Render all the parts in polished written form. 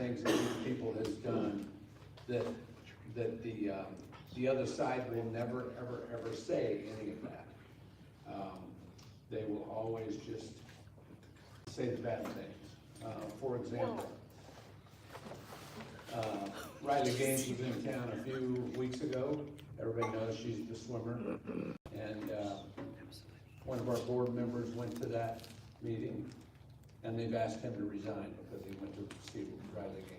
things that these people has done that the other side will never, ever, ever say any of that. They will always just say the bad things. For example, Riley Gaines was in town a few weeks ago. Everybody knows she's the swimmer. And one of our board members went to that meeting, and they've asked him to resign because he went to see Riley Gaines.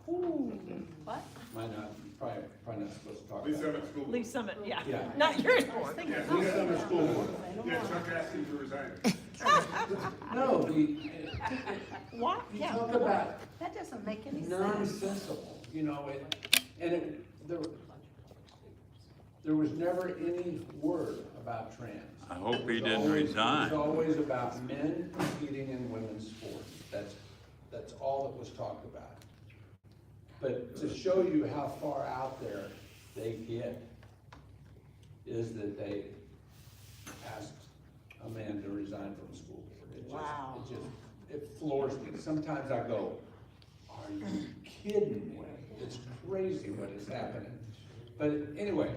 Ooh, what? Might not, probably not supposed to talk Lee about Summit it. School Board. Lee Summit, yeah. Yeah. Not yours, board. Yeah, Lee Summit School Board. Yeah, Chuck asked him to resign. No, What? you Yeah. talk about That doesn't make any sense. nonsensical, you know, there was never any word about trans. I hope he It was didn't always- resign. It was always about men competing in women's sports. That's all that was talked about. But to show you how far out there they get, is that they asked a man to resign from the school board. Wow. It floors me. Sometimes I go, are you kidding me? It's crazy what is happening. But anyway,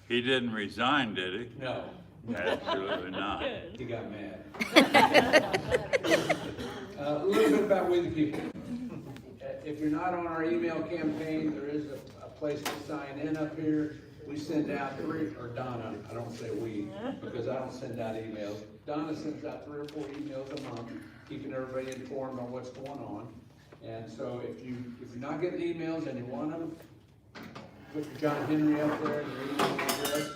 He didn't resign, did he? no, Absolutely not. he got mad. A little bit about We the People. If you're not on our email campaign, there is a place to sign in up here. We send out or Donna, I don't say we, because I don't send out emails. Donna sends out 3 or 4 emails a month, keeping everybody informed on what's going on. And so if you're not getting emails and you want them, put John Henry up there, your email address.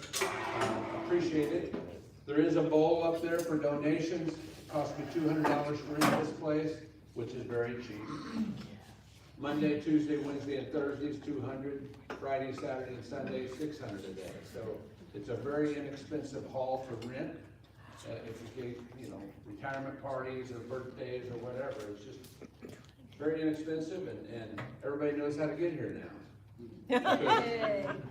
Appreciate it. There is a bowl up there for donations. It cost me $200 to rent this place, which is very cheap. Monday, Tuesday, Wednesday, and Thursdays, $200. Friday, Saturday, and Sunday, $600 a day. So it's a very inexpensive hall to rent. If you get, retirement parties or birthdays or whatever, it's just very inexpensive, and everybody knows how to get here now.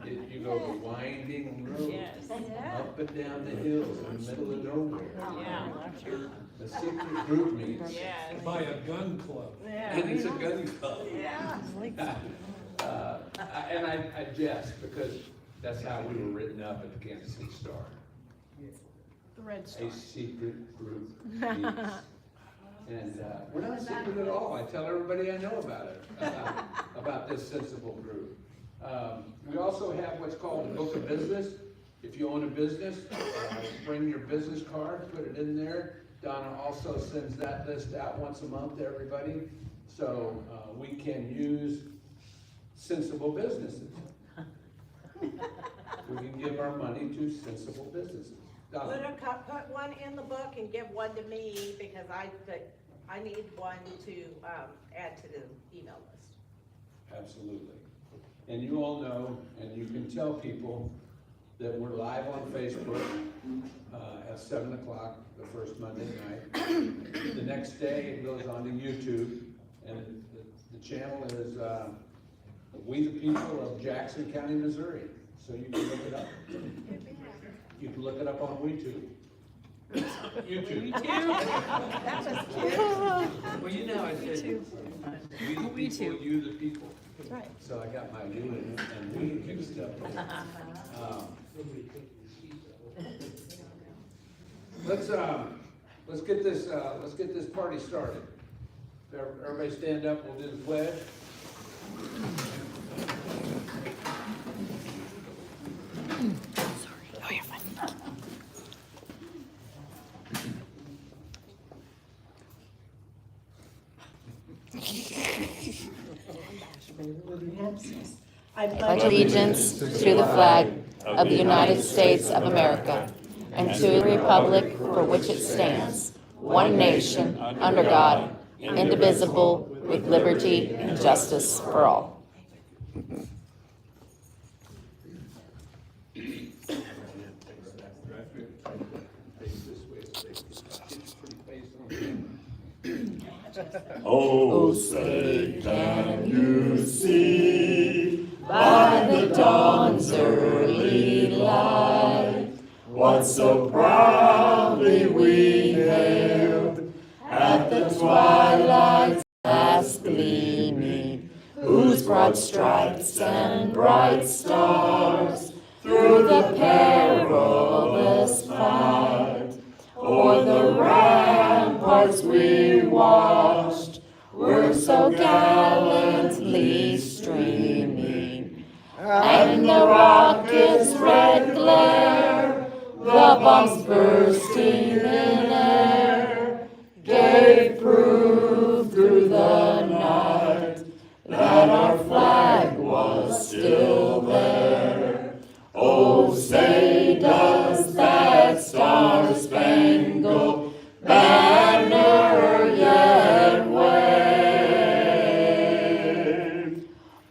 You go the winding road, Yes. up and down the hills in the middle of nowhere. Yeah. The secret group meets. Yeah. By a gun club. And it's a gun club. Yeah. And I jest because that's how we were written up at the Kansas City Star. The Red Star. A secret group meets. And we're not secret at all. I tell everybody I know about it, about this sensible group. We also have what's called a book of business. If you own a business, bring your business card, put it in there. Donna also sends that list out once a month to everybody. So we can use sensible businesses. We can give our money to sensible businesses. Donna? Put one in the book and give one to me, because I need one to add to the email list. Absolutely. And you all know, and you can tell people that we're live on Facebook at 7 o'clock the first Monday night. The next day it goes on to YouTube, and the channel is We the People of Jackson County, Missouri. So you can look it up. You can look it up on YouTube. YouTube. That was cute. Well, I said, we the people, you the people. That's right. So I got my you and we mixed up. Let's get this party started. Everybody stand up, we'll do the pledge. Oh, you're fine. I pledge allegiance to the flag of the United States of America and to the republic for which it stands, one nation, under God, indivisible, with liberty and justice for all. Oh, say, can you see by the dawn's early light what so proudly we hailed at the twilight's last gleaming broad stripes and bright stars, through the perilous fight, o'er the ramparts we watched, were so gallantly streaming, and the rocket's red glare, the bombs bursting in air, gave proof through the night that our flag was still there. Oh, say does that star-spangled banner yet wave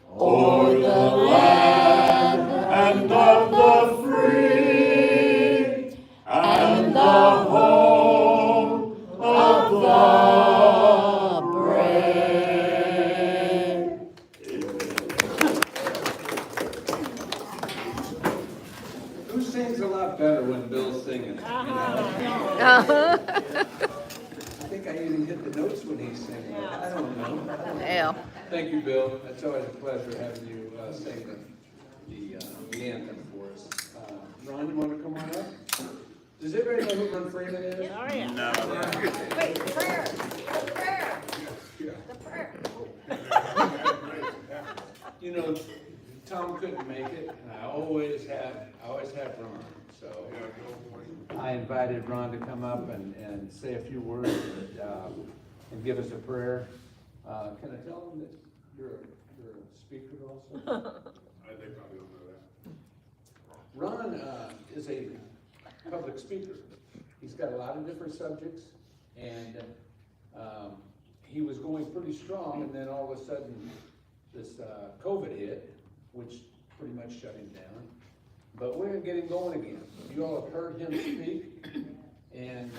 o'er the land and of the free and the home of the brave? Who sings a lot better when Bill's singing? You know? I think I even hit the notes when he's singing. I don't know. Yeah. Thank you, Bill. It's always a pleasure having you sing the anthem for us. Ron, you want to come on up? Does everybody know who Ron Freeman is? Oh, yeah. No. Wait, the prayer, the prayer, the prayer. You know, Tom couldn't make it, and I always have Ron. So I invited Ron to come up and say a few words and give us a prayer. Can I tell him that you're a speaker also? I think probably don't know that. Ron is a public speaker. He's got a lot of different subjects, and he was going pretty strong, and then all of a sudden this COVID hit, which pretty much shut him down. But we're gonna get him going again. You all have heard him speak, and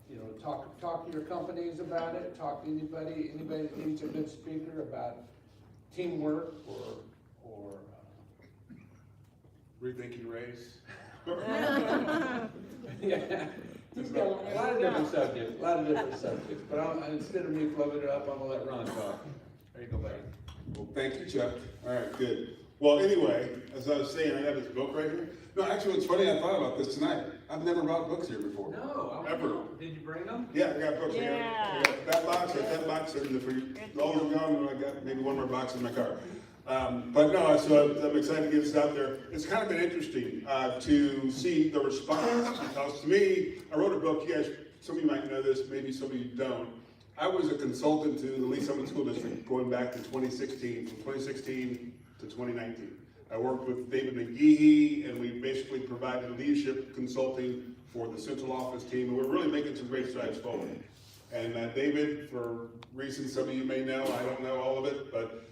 you know, talk to your companies about it. Talk to anybody that needs a good speaker about teamwork or Rethinking race. yeah. He's got a lot of different subjects, But instead of me flubbing it up, I'm gonna let Ron talk. There you go, buddy. Well, thank you, Chuck. All right, good. Well, anyway, as I was saying, I have this book right here. No, actually, what's funny, I thought about this tonight. I've never brought books here before. No, Ever. Did you bring them? Yeah, I got books. I Yeah. got that box, and for all of them gone, I got maybe one more box in my car. But no, so I'm excited to get this out there. It's kind of been interesting to see the response, because to me, I wrote a book. You guys, some of you might know this, maybe some of you don't. I was a consultant to the Lee Summit School District going back to 2016, from 2016 to 2019. I worked with David McGehee, and we basically provided leadership consulting for the central office team, and we're really making some great strides forward. And David, for reasons some of you may know, I don't know all of it, but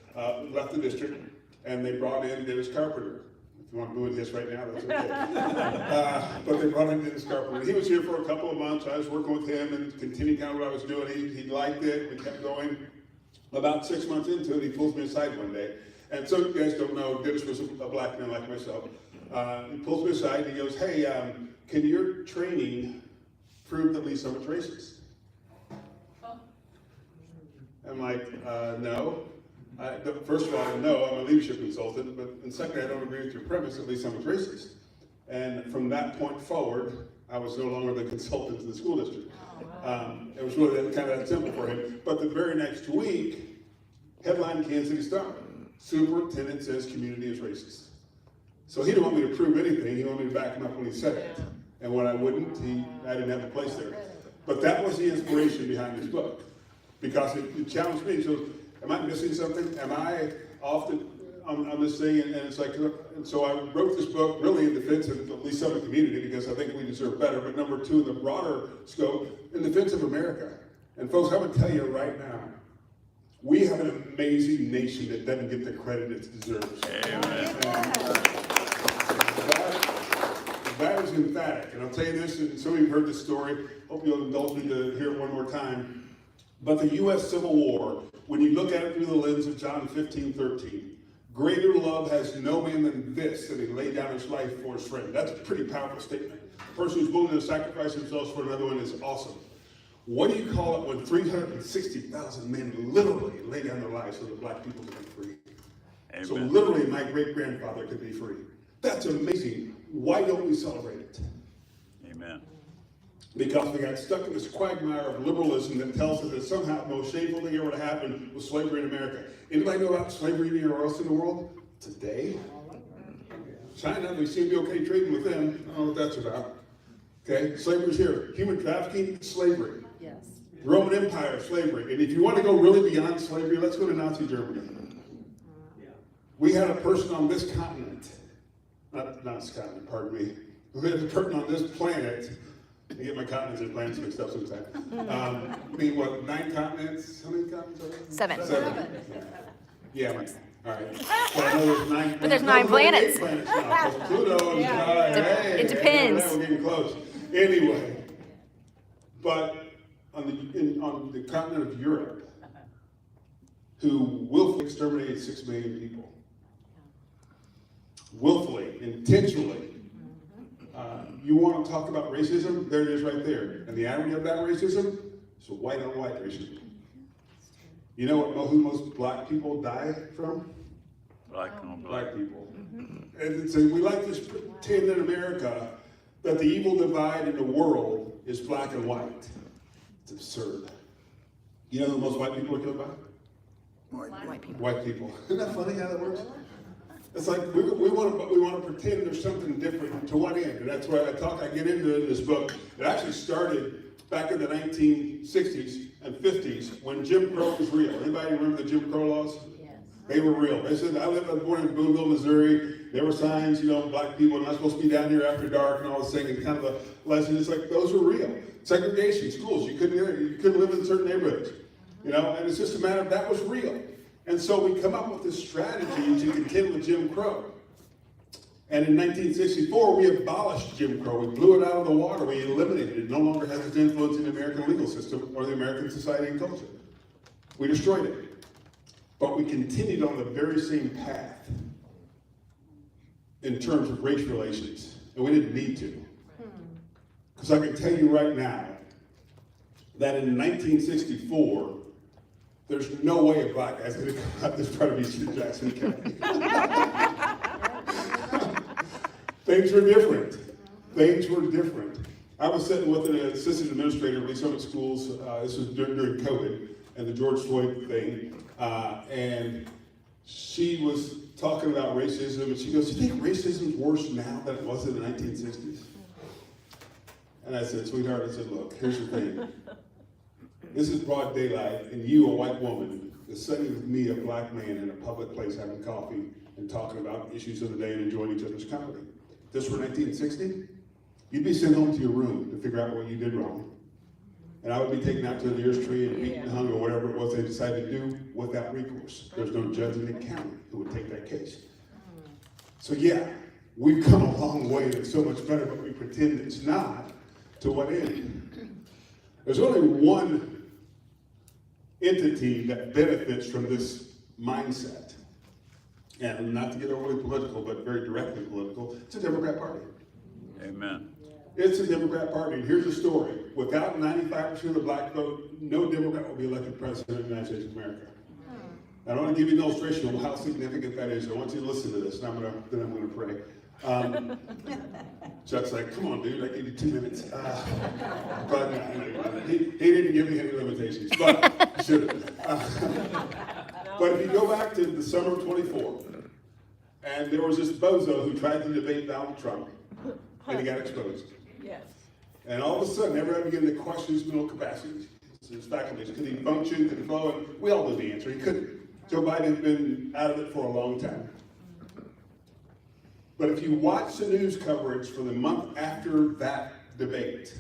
left the district, and they brought in Dennis Carpenter. If you want to do this right now, that's okay. But they brought in Dennis Carpenter. He was here for a couple of months. I was working with him and continued kind of what I was doing. He liked it. We kept going. About 6 months into it, he pulls me aside one day. And so you guys don't know, Dennis was a black man like myself. He pulls me aside and he goes, hey, can your training prove that Lee Summit's racist? I'm like, no. First of all, no, I'm a leadership consultant, and second, I don't agree with your premise that Lee Summit's racist. And from that point forward, I was no longer the consultant to the school district. It was really kind of that simple for him. But the very next week, headline Kansas City Star, superintendent says community is racist. So he didn't want me to prove anything, he wanted me to back him up when he said it. And when I wouldn't, I didn't have a place there. But that was the inspiration behind this book, because it challenged me. So, am I missing something? Am I off on this thing? And it's like, and so I wrote this book really in defense of the Lee Summit community, because I think we deserve better. But number two, in the broader scope, in defense of America. And folks, I'm gonna tell you right now, we have an amazing nation that doesn't get the credit it deserves. Amen. That is emphatic. And I'll tell you this, and some of you have heard this story. Hope you'll indulge me to hear it one more time. But the U.S. Civil War, when you look at it through the lens of John 15:13, greater love has no man than this, that he laid down his life for his friend. That's a pretty powerful statement. A person who's willing to sacrifice themselves for another one is awesome. What do you call it when 360,000 men literally lay down their lives so that black people can be free? So Amen. literally my great-grandfather could be free. That's amazing. Why don't we celebrate it? Amen. Because we got stuck in this quagmire of liberalism that tells us that somehow the most shameful thing ever to happen was slavery in America. Anybody know about slavery anywhere else in the world? Today? China, we seem to be okay trading with them. I don't know what that's about. Okay, slavery's here. Human trafficking, slavery. Yes. Roman Empire, slavery. And if you want to go really beyond slavery, let's go to Nazi Germany. We had a person on this continent, not Scotland, pardon me. We had a person on this planet. I get my continents and planets mixed up sometimes. I mean, what, 9 continents? How many continents are there? 7. 7. Yeah, man. All right. So I know there's 9. But there's 9 planets. 8 planets now, 'cause Pluto is, hey, It depends. We're getting close. Anyway, but on the continent of Europe, who willfully exterminated 6 million people. Willfully, intentionally. You want to talk about racism? There it is right there. And the irony of that racism is white on white racism. You know who most black people die from? Black on black. Black people. And so we like to pretend in America that the evil divide in the world is black and white. It's absurd. You know who most white people are killed by? White people. White people. Isn't that funny how that works? It's like we want to pretend there's something different. To what end? And that's why I get into it in this book. It actually started back in the 1960s and 50s when Jim Crow was real. Anybody remember the Jim Crow laws? Yes. They were real. They said, I was born in Boonville, Missouri. There were signs, black people are not supposed to be down here after dark and all this thing, and kind of a lesson. It's like those were real. Segregation, schools, you couldn't live in certain neighborhoods. And it's just a matter of that was real. And so we come up with this strategy to contend with Jim Crow. And in 1964, we abolished Jim Crow. We blew it out of the water. We eliminated it. It no longer has its influence in the American legal system or the American society and culture. We destroyed it. But we continued on the very same path in terms of race relations. And we didn't need to. Because I can tell you right now that in 1964, there's no way a black guy's going to come out this part of Eastern Jackson County. Things were different. Things were different. I was sitting with an assistant administrator of Lee Summit Schools. This was during COVID and the George Floyd thing. And she was talking about racism. And she goes, "Do you think racism's worse now than it was in the 1960s? And I said, "Sweetheart," I said, "Look, here's the thing. This is broad daylight, and you, a white woman, is sitting with me, a black man, in a public place having coffee and talking about issues of the day and enjoying each other's company. If this were 1960, you'd be sent home to your room to figure out what you did wrong. And I would be taken out to the nearest tree and beaten, hung, or whatever it was they decided to do without recourse. There's no judge in the county who would take that case. So yeah, we've come a long way and it's so much better, but we pretend it's not. To what end? There's only one entity that benefits from this mindset. And not to get overly political, but very directly political, it's the Democrat Party. Amen. It's the Democrat Party. And here's the story. Without 95% of the black vote, no Democrat will be elected president of the United States of America. I want to give you an illustration of how significant that is. I want you to listen to this, and then I'm going to pray. Chuck's like, "Come on, dude, I gave you 2 minutes." But he didn't give me any limitations, but he should have. But if you go back to the summer of 24, and there was this bozo who tried to debate Donald Trump, and he got exposed. Yes. And all of a sudden, everybody began to question his mental capacities, his faculties. Could he function? Could he flow? And we all knew the answer. He couldn't. Joe Biden had been out of it for a long time. But if you watch the news coverage for the month after that debate,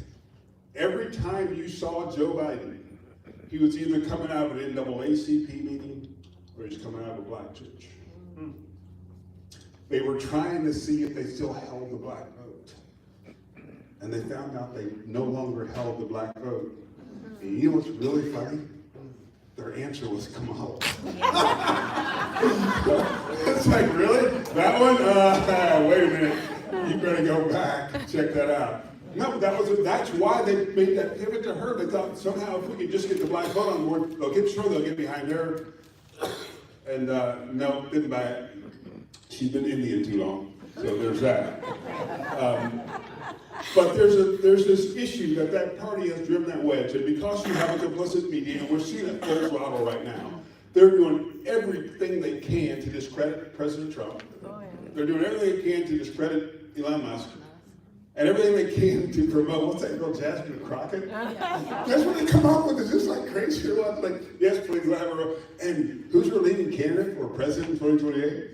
every time you saw Joe Biden, he was either coming out of an NAACP meeting or he's coming out of a black church. They were trying to see if they still held the black vote. And they found out they no longer held the black vote. And you know what's really funny? Their answer was Kamala. It's like, really? That one? Wait a minute. You better go back. Check that out. No, that's why they made that pivot to her. They thought somehow if we could just get the black vote on board, they'll get behind her. And no, didn't buy it. She's been Indian too long, so there's that. But there's this issue that party has driven that wedge, and because you have a complicit media, and we're seeing it full throttle right now, they're doing everything they can to discredit President Trump. They're doing everything they can to discredit Elon Musk. And everything they can to promote, what's that girl, Jasmine Crockett? That's what they come up with. Is this like crazy or what? Like, yes, please, we'll have her. And who's her leading candidate for president in 2028?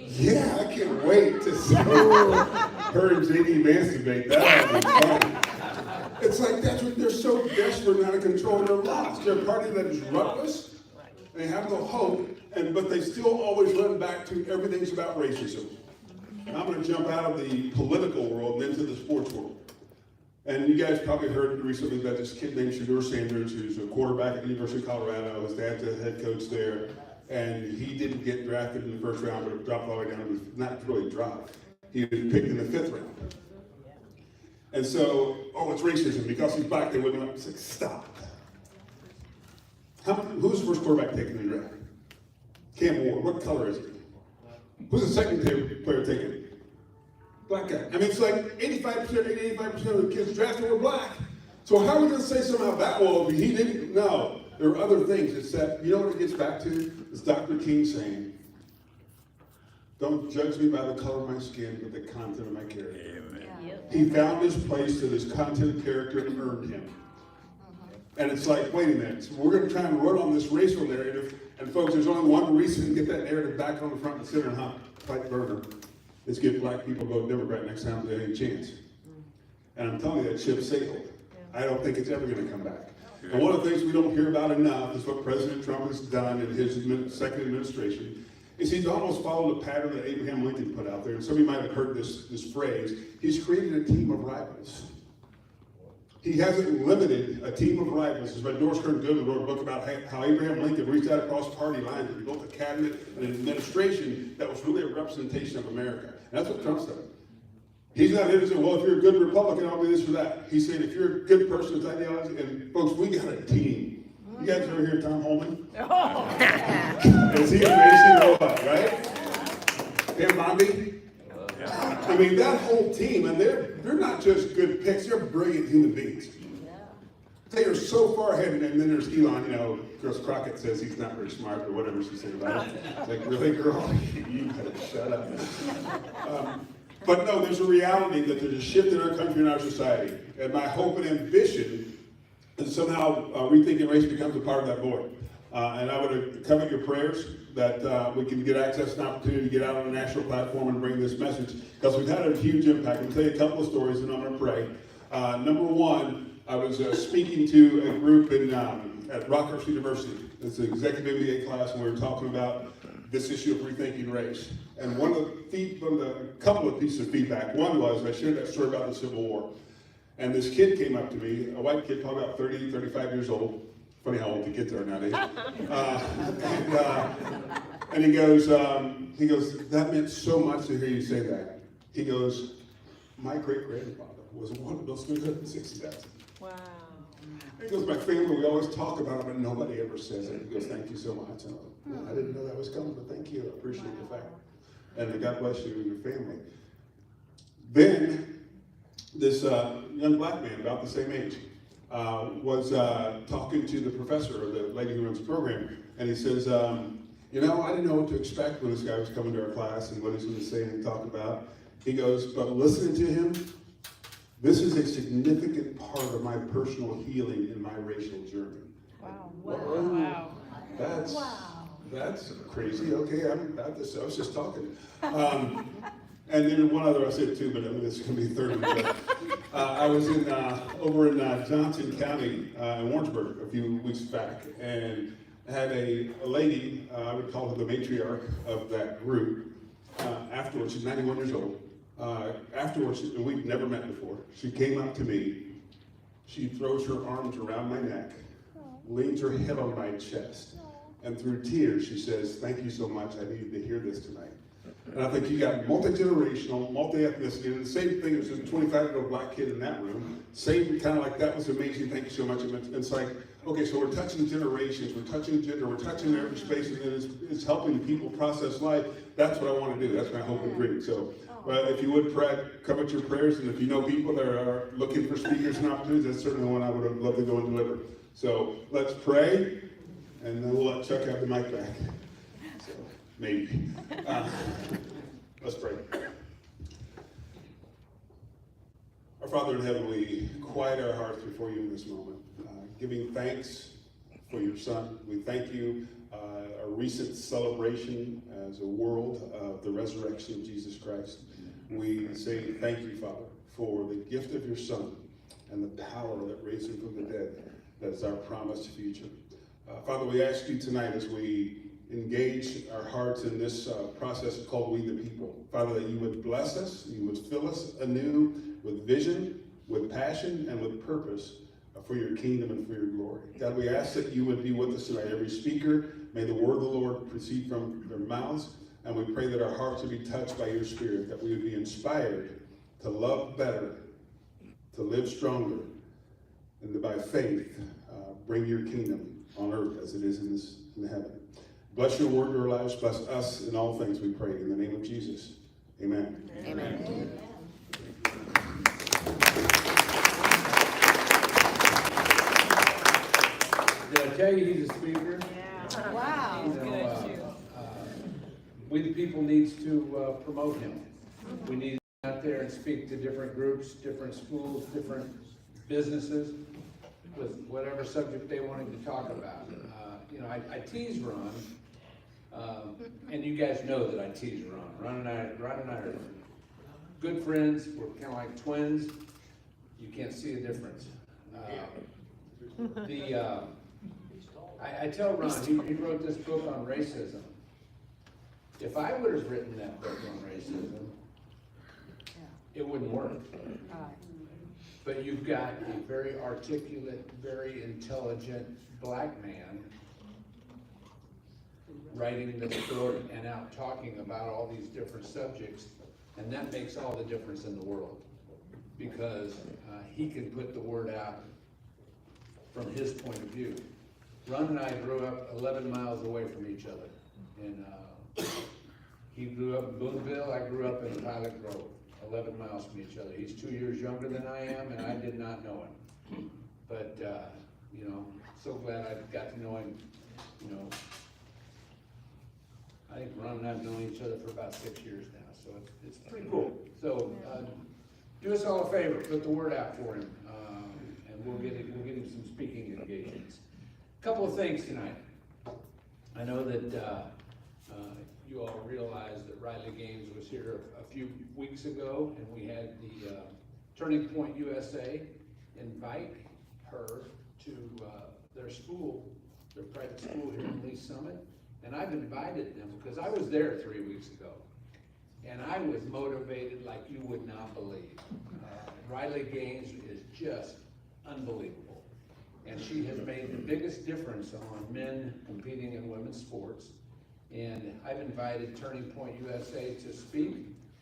Yeah, I can't wait to see her and J.D. Vance debate. That'll be fun. It's like that's what they're so desperate and out of control. They're lost. They're a party that is ruthless. They have no hope, but they still always run back to everything's about racism. And I'm going to jump out of the political world and into the sports world. And you guys probably heard recently about this kid named Shedeur Sanders, who's a quarterback at the University of Colorado. His dad's a head coach there. And he didn't get drafted in the first round, but dropped all the way down. He was not really dropped. He was picked in the 5th round. And so, it's racism. Because he's black, they wouldn't let him. Like, stop. Who's the first quarterback taken in the draft? Cam Ward. What color is he? Who's the second player taken? Black guy. I mean, it's like 85% of the kids drafted were black. So how are we going to say somehow that, well, he didn't? No. There are other things. It's that, you know what it gets back to? It's Dr. King saying, don't judge me by the color of my skin, but the content of my character. Amen. He found his place that his content and character earned him. And it's like, wait a minute, so we're going to try and run on this racial narrative, and folks, there's only one reason to get that narrative back on the front and center and not fight burner. Is get black people to vote Democrat next time they have any chance. And I'm telling you, that ship sailed. I don't think it's ever going to come back. And one of the things we don't hear about enough is what President Trump has done in his second administration, is he's almost followed a pattern that Abraham Lincoln put out there. And somebody might have heard this phrase. He's created a team of rivals. He hasn't limited a team of rivals. As my Doris Kearns Goodman wrote a book about how Abraham Lincoln reached out across party lines and built a cabinet and an administration that was really a representation of America. And that's what Trump's done. He's not here to say, well, if you're a good Republican, I'll do this or that. He's saying, if you're a good person with ideology, and folks, we got a team. You guys ever hear Tom Holman? Is he amazing or what, right? Pam Bondi? I mean, that whole team, and they're not just good picks, they're brilliant human beings. They are so far ahead, and then there's Elon, Chris Crockett says he's not very smart or whatever she said about it. Like, really, girl? You better shut up. But no, there's a reality that there's a shift in our country and our society. And my hope and ambition is somehow Rethinking Race becomes a part of that board. And I would covet your prayers that we can get access and opportunity to get out on a national platform and bring this message. Because we've had a huge impact. I'm going to tell you a couple of stories and I'm going to pray. Number one, I was speaking to a group at Rockhurst University. It's an executive MBA class, and we were talking about this issue of rethinking race. And a couple of pieces of feedback. One was, I shared that story about the Civil War. And this kid came up to me, a white kid, probably about 30, 35 years old. Funny how old the kids are nowadays. And he goes, that meant so much to hear you say that. He goes, my great-grandfather was one of those 360,000. Wow. He goes, my family, we always talk about it, but nobody ever says it. He goes, thank you so much. And I didn't know that was coming, but thank you. I appreciate the fact. And God bless you and your family. Then, this young black man, about the same age, was talking to the professor, or the lady who runs the program, and he says, I didn't know what to expect when this guy was coming to our class and what he was going to say and talk about. He goes, but listening to him, this is a significant part of my personal healing in my racial journey. Wow. Wow. That's crazy. Okay, I was just talking. And then one other I said too, but this is going to be the third one. I was over in Johnson County in Warrensburg a few weeks back, and had a lady, I would call her the matriarch of that group. Afterwards, she's 91 years old. Afterwards, we'd never met before. She came up to me. She throws her arms around my neck, leans her head on my chest, and through tears, she says, thank you so much. I needed to hear this tonight. And I think you got multi-generational, multi-ethnicity, and the same thing as a 25-year-old black kid in that room. Same kind of like, that was amazing, thank you so much. And it's like, okay, so we're touching generations, we're touching gender, we're touching every space, and it's helping people process life. That's what I want to do, that's my hope and dream. So, if you would cover your prayers, and if you know people that are looking for speakers and opportunities, that's certainly one I would love to go and deliver. So let's pray, and then we'll let Chuck have the mic back. So, maybe. Let's pray. Our Father in heaven, we quiet our hearts before you in this moment, giving thanks for your Son. We thank you, a recent celebration as a world of the resurrection of Jesus Christ. We say thank you, Father, for the gift of your Son and the power that raised him from the dead. That is our promised future. Father, we ask you tonight as we engage our hearts in this process called We the People, Father, that you would bless us, you would fill us anew with vision, with passion, and with purpose for your kingdom and for your glory. God, we ask that you would be with us tonight. Every speaker, may the word of the Lord proceed from their mouths, and we pray that our hearts would be touched by your Spirit, that we would be inspired to love better, to live stronger, and to by faith bring your kingdom on earth as it is in heaven. Bless your word in our lives, bless us in all things, we pray. In the name of Jesus, amen. Amen. Did I tell you he's a speaker? Wow. You know, We the People needs to promote him. We need to get out there and speak to different groups, different schools, different businesses with whatever subject they wanted to talk about. You know, I tease Ron, and you guys know that I tease Ron. Ron and I are good friends. We're kind of like twins. You can't see a difference. I tell Ron, he wrote this book on racism. If I would have written that book on racism, it wouldn't work. But you've got a very articulate, very intelligent black man writing this book and out talking about all these different subjects, and that makes all the difference in the world, because he can put the word out from his point of view. Ron and I grew up 11 miles away from each other, and he grew up in Boonville, I grew up in Pilot Grove, 11 miles from each other. He's 2 years younger than I am, and I did not know him. But, you know, so glad I got to know him. You know, I think Ron and I have known each other for about 6 years now, so it's pretty cool. So, do us all a favor, put the word out for him, and we'll get him some speaking engagements. A couple of things tonight. I know that you all realize that Riley Gaines was here a few weeks ago, and we had the Turning Point USA invite her to their school, their private school here in Lee Summit. And I've invited them because I was there 3 weeks ago, and I was motivated like you would not believe. Riley Gaines is just unbelievable, and she has made the biggest difference on men competing in women's sports. And I've invited Turning Point USA to speak,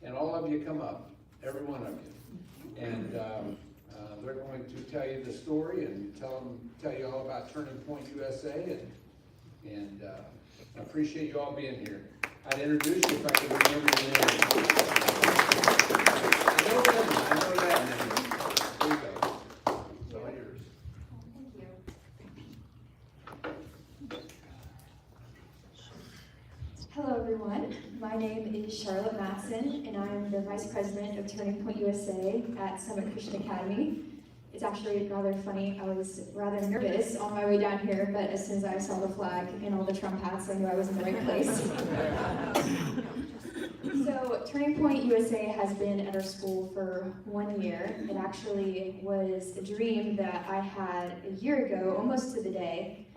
and all of you come up, every one of you. And they're going to tell you the story and tell you all about Turning Point USA, and I appreciate you all being here. I'd introduce you if I could remember your name. I know that name. There you go. It's all yours. Hello everyone, my name is Charlotte Matson and I'm the Vice President of Turning Point USA at Summit Christian Academy. It's actually rather funny, I was rather nervous on my way down here, but as soon as I saw the flag and all the Trump hats, I knew I was in the right place. So Turning Point USA has been at our school for 1 year. It actually was a dream that I had a year ago, almost to the day.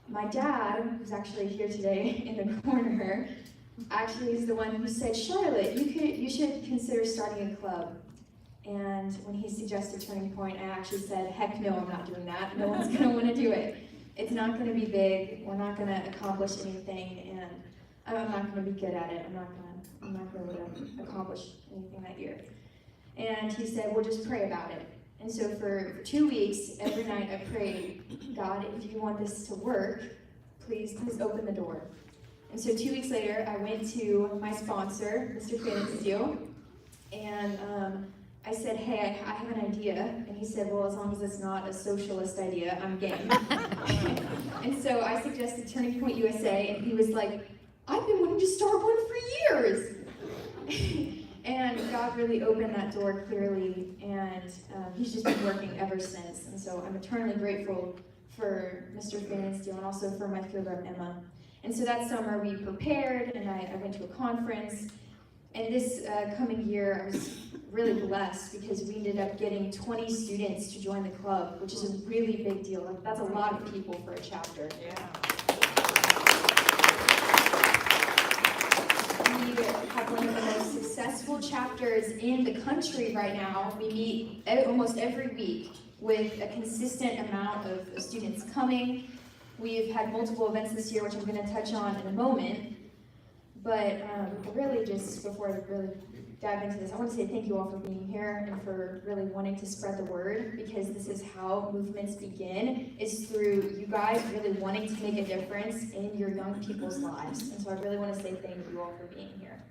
My dad, who's actually here today in the corner, actually is the one who said, Charlotte, you should consider starting a club. And when he suggested Turning Point, I actually said, heck no, I'm not doing that. No one's gonna wanna do it. It's not gonna be big, we're not gonna accomplish anything, and I'm not gonna be good at it. I'm not gonna be able to accomplish anything that year. And he said, well, just pray about it. And so for 2 weeks, every night I prayed, God, if you want this to work, please open the door. And so 2 weeks later, I went to my sponsor, Mr. Fantasio, and I said, hey, I have an idea. And he said, well, as long as it's not a socialist idea, I'm game. And so I suggested Turning Point USA, and he was like, I've been wanting to start one for years. And God really opened that door clearly, and he's just been working ever since. And so I'm eternally grateful for Mr. Fantasio and also for my field rep, Emma. And so that summer we prepared, and I went to a conference. And this coming year, I was really blessed because we ended up getting 20 students to join the club, which is a really big deal. Like, that's a lot of people for a chapter. Yeah. We have one of the most successful chapters in the country right now. We meet almost every week with a consistent amount of students coming. We've had multiple events this year, which I'm going to touch on in a moment. But really, just before I really dive into this, I want to say thank you all for being here and for really wanting to spread the word, because this is how movements begin, is through you guys really wanting to make a difference in your young people's lives. And so I really want to say thank you all for being here.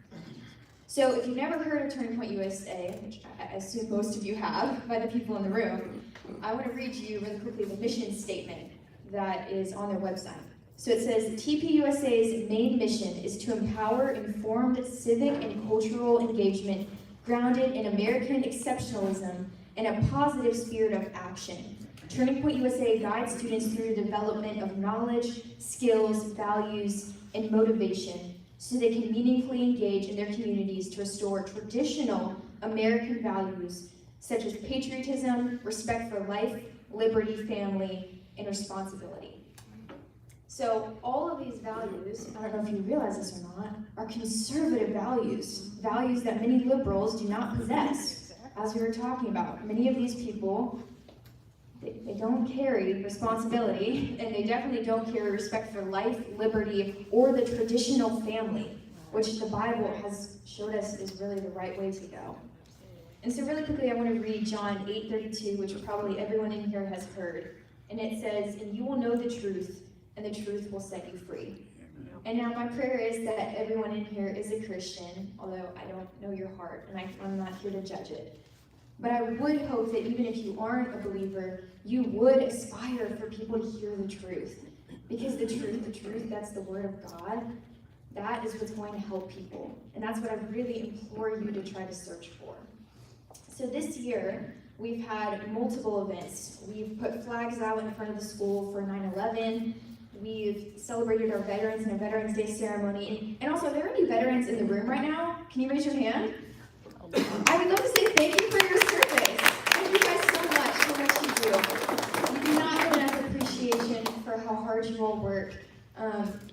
So if you've never heard of Turning Point USA, which I assume most of you have by the people in the room, I want to read you really quickly the mission statement that is on their website. So it says, TPUSA's main mission is to empower informed civic and cultural engagement grounded in American exceptionalism and a positive spirit of action. Turning Point USA guides students through the development of knowledge, skills, values, and motivation so they can meaningfully engage in their communities to restore traditional American values such as patriotism, respect for life, liberty, family, and responsibility. So all of these values, I don't know if you realize this or not, are conservative values, values that many liberals do not possess, as we were talking about. Many of these people, they don't carry responsibility, and they definitely don't carry respect for life, liberty, or the traditional family, which the Bible has showed us is really the right way to go. And so really quickly, I want to read John 8:32, which probably everyone in here has heard. And it says, and you will know the truth, and the truth will set you free. And now my prayer is that everyone in here is a Christian, although I don't know your heart, and I'm not here to judge it. But I would hope that even if you aren't a believer, you would aspire for people to hear the truth. Because the truth, that's the word of God, that is what's going to help people. And that's what I really implore you to try to search for. So this year, we've had multiple events. We've put flags out in front of the school for 9/11. We've celebrated our veterans in a Veterans Day ceremony. And also, are there any veterans in the room right now? Can you raise your hand? I would love to say thank you for your service. Thank you guys so much for what you do. You do not have enough appreciation for how hard you all work.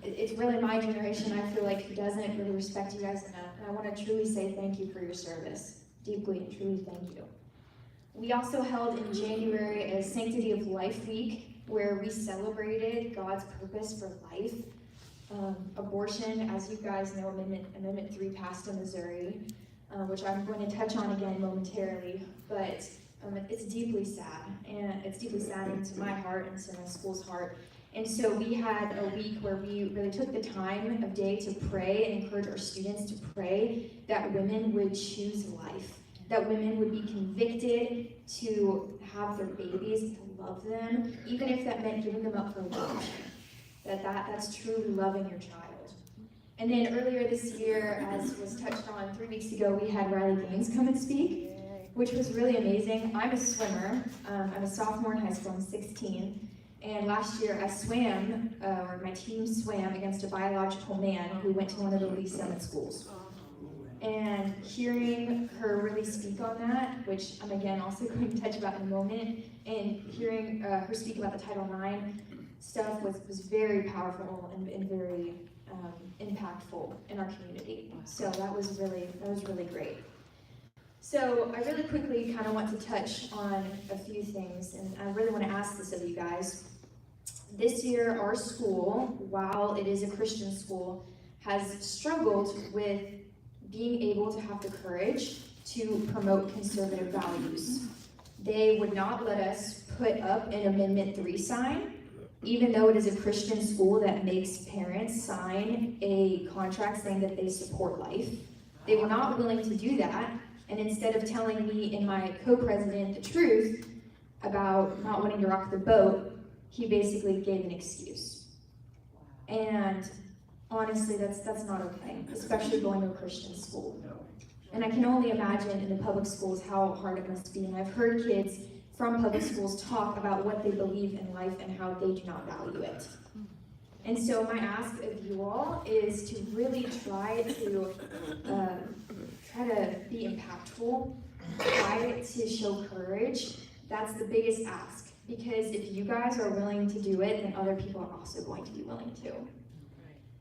It's really my generation, I feel like, who doesn't really respect you guys enough. And I want to truly say thank you for your service. Deeply and truly thank you. We also held in January a Sanctity of Life Week, where we celebrated God's purpose for life. Abortion, as you guys know, Amendment 3 passed in Missouri, which I'm going to touch on again momentarily, but it's deeply sad, and it's deeply saddening to my heart and to my school's heart. And so we had a week where we really took the time of day to pray and encourage our students to pray that women would choose life, that women would be convicted to have their babies, to love them, even if that meant giving them up for adoption. That's truly loving your child. And then earlier this year, as was touched on 3 weeks ago, we had Riley Gaines come and speak, which was really amazing. I'm a swimmer. I'm a sophomore in high school. I'm 16. And last year I swam, or my team swam against a biological man who went to one of the Lee Summit schools. And hearing her really speak on that, which I'm again also going to touch about in a moment, and hearing her speak about the Title IX stuff was very powerful and very impactful in our community. So that was really great. So I really quickly kind of want to touch on a few things, and I really want to ask this of you guys. This year, our school, while it is a Christian school, has struggled with being able to have the courage to promote conservative values. They would not let us put up an Amendment 3 sign, even though it is a Christian school that makes parents sign a contract saying that they support life. They were not willing to do that, and instead of telling me and my co-president the truth about not wanting to rock the boat, he basically gave an excuse. And honestly, that's not okay, especially going to a Christian school. And I can only imagine in the public schools how hard it must be. And I've heard kids from public schools talk about what they believe in life and how they do not value it. And so my ask of you all is to really try to be impactful, try to show courage. That's the biggest ask. Because if you guys are willing to do it, then other people are also going to be willing to.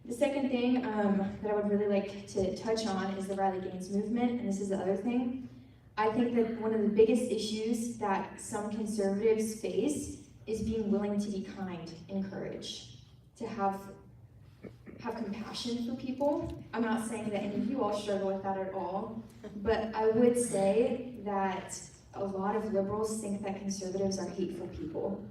The second thing that I would really like to touch on is the Riley Gaines movement, and this is the other thing. I think that one of the biggest issues that some conservatives face is being willing to be kind and courage, to have compassion for people. I'm not saying that any of you all struggle with that at all, but I would say that a lot of liberals think that conservatives are hateful people.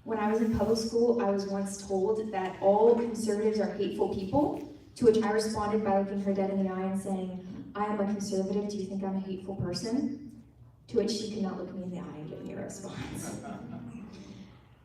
When I was in public school, I was once told that all conservatives are hateful people, to which I responded by looking her dead in the eye and saying, I am a conservative, do you think I'm a hateful person? To which she could not look me in the eye and give me a response.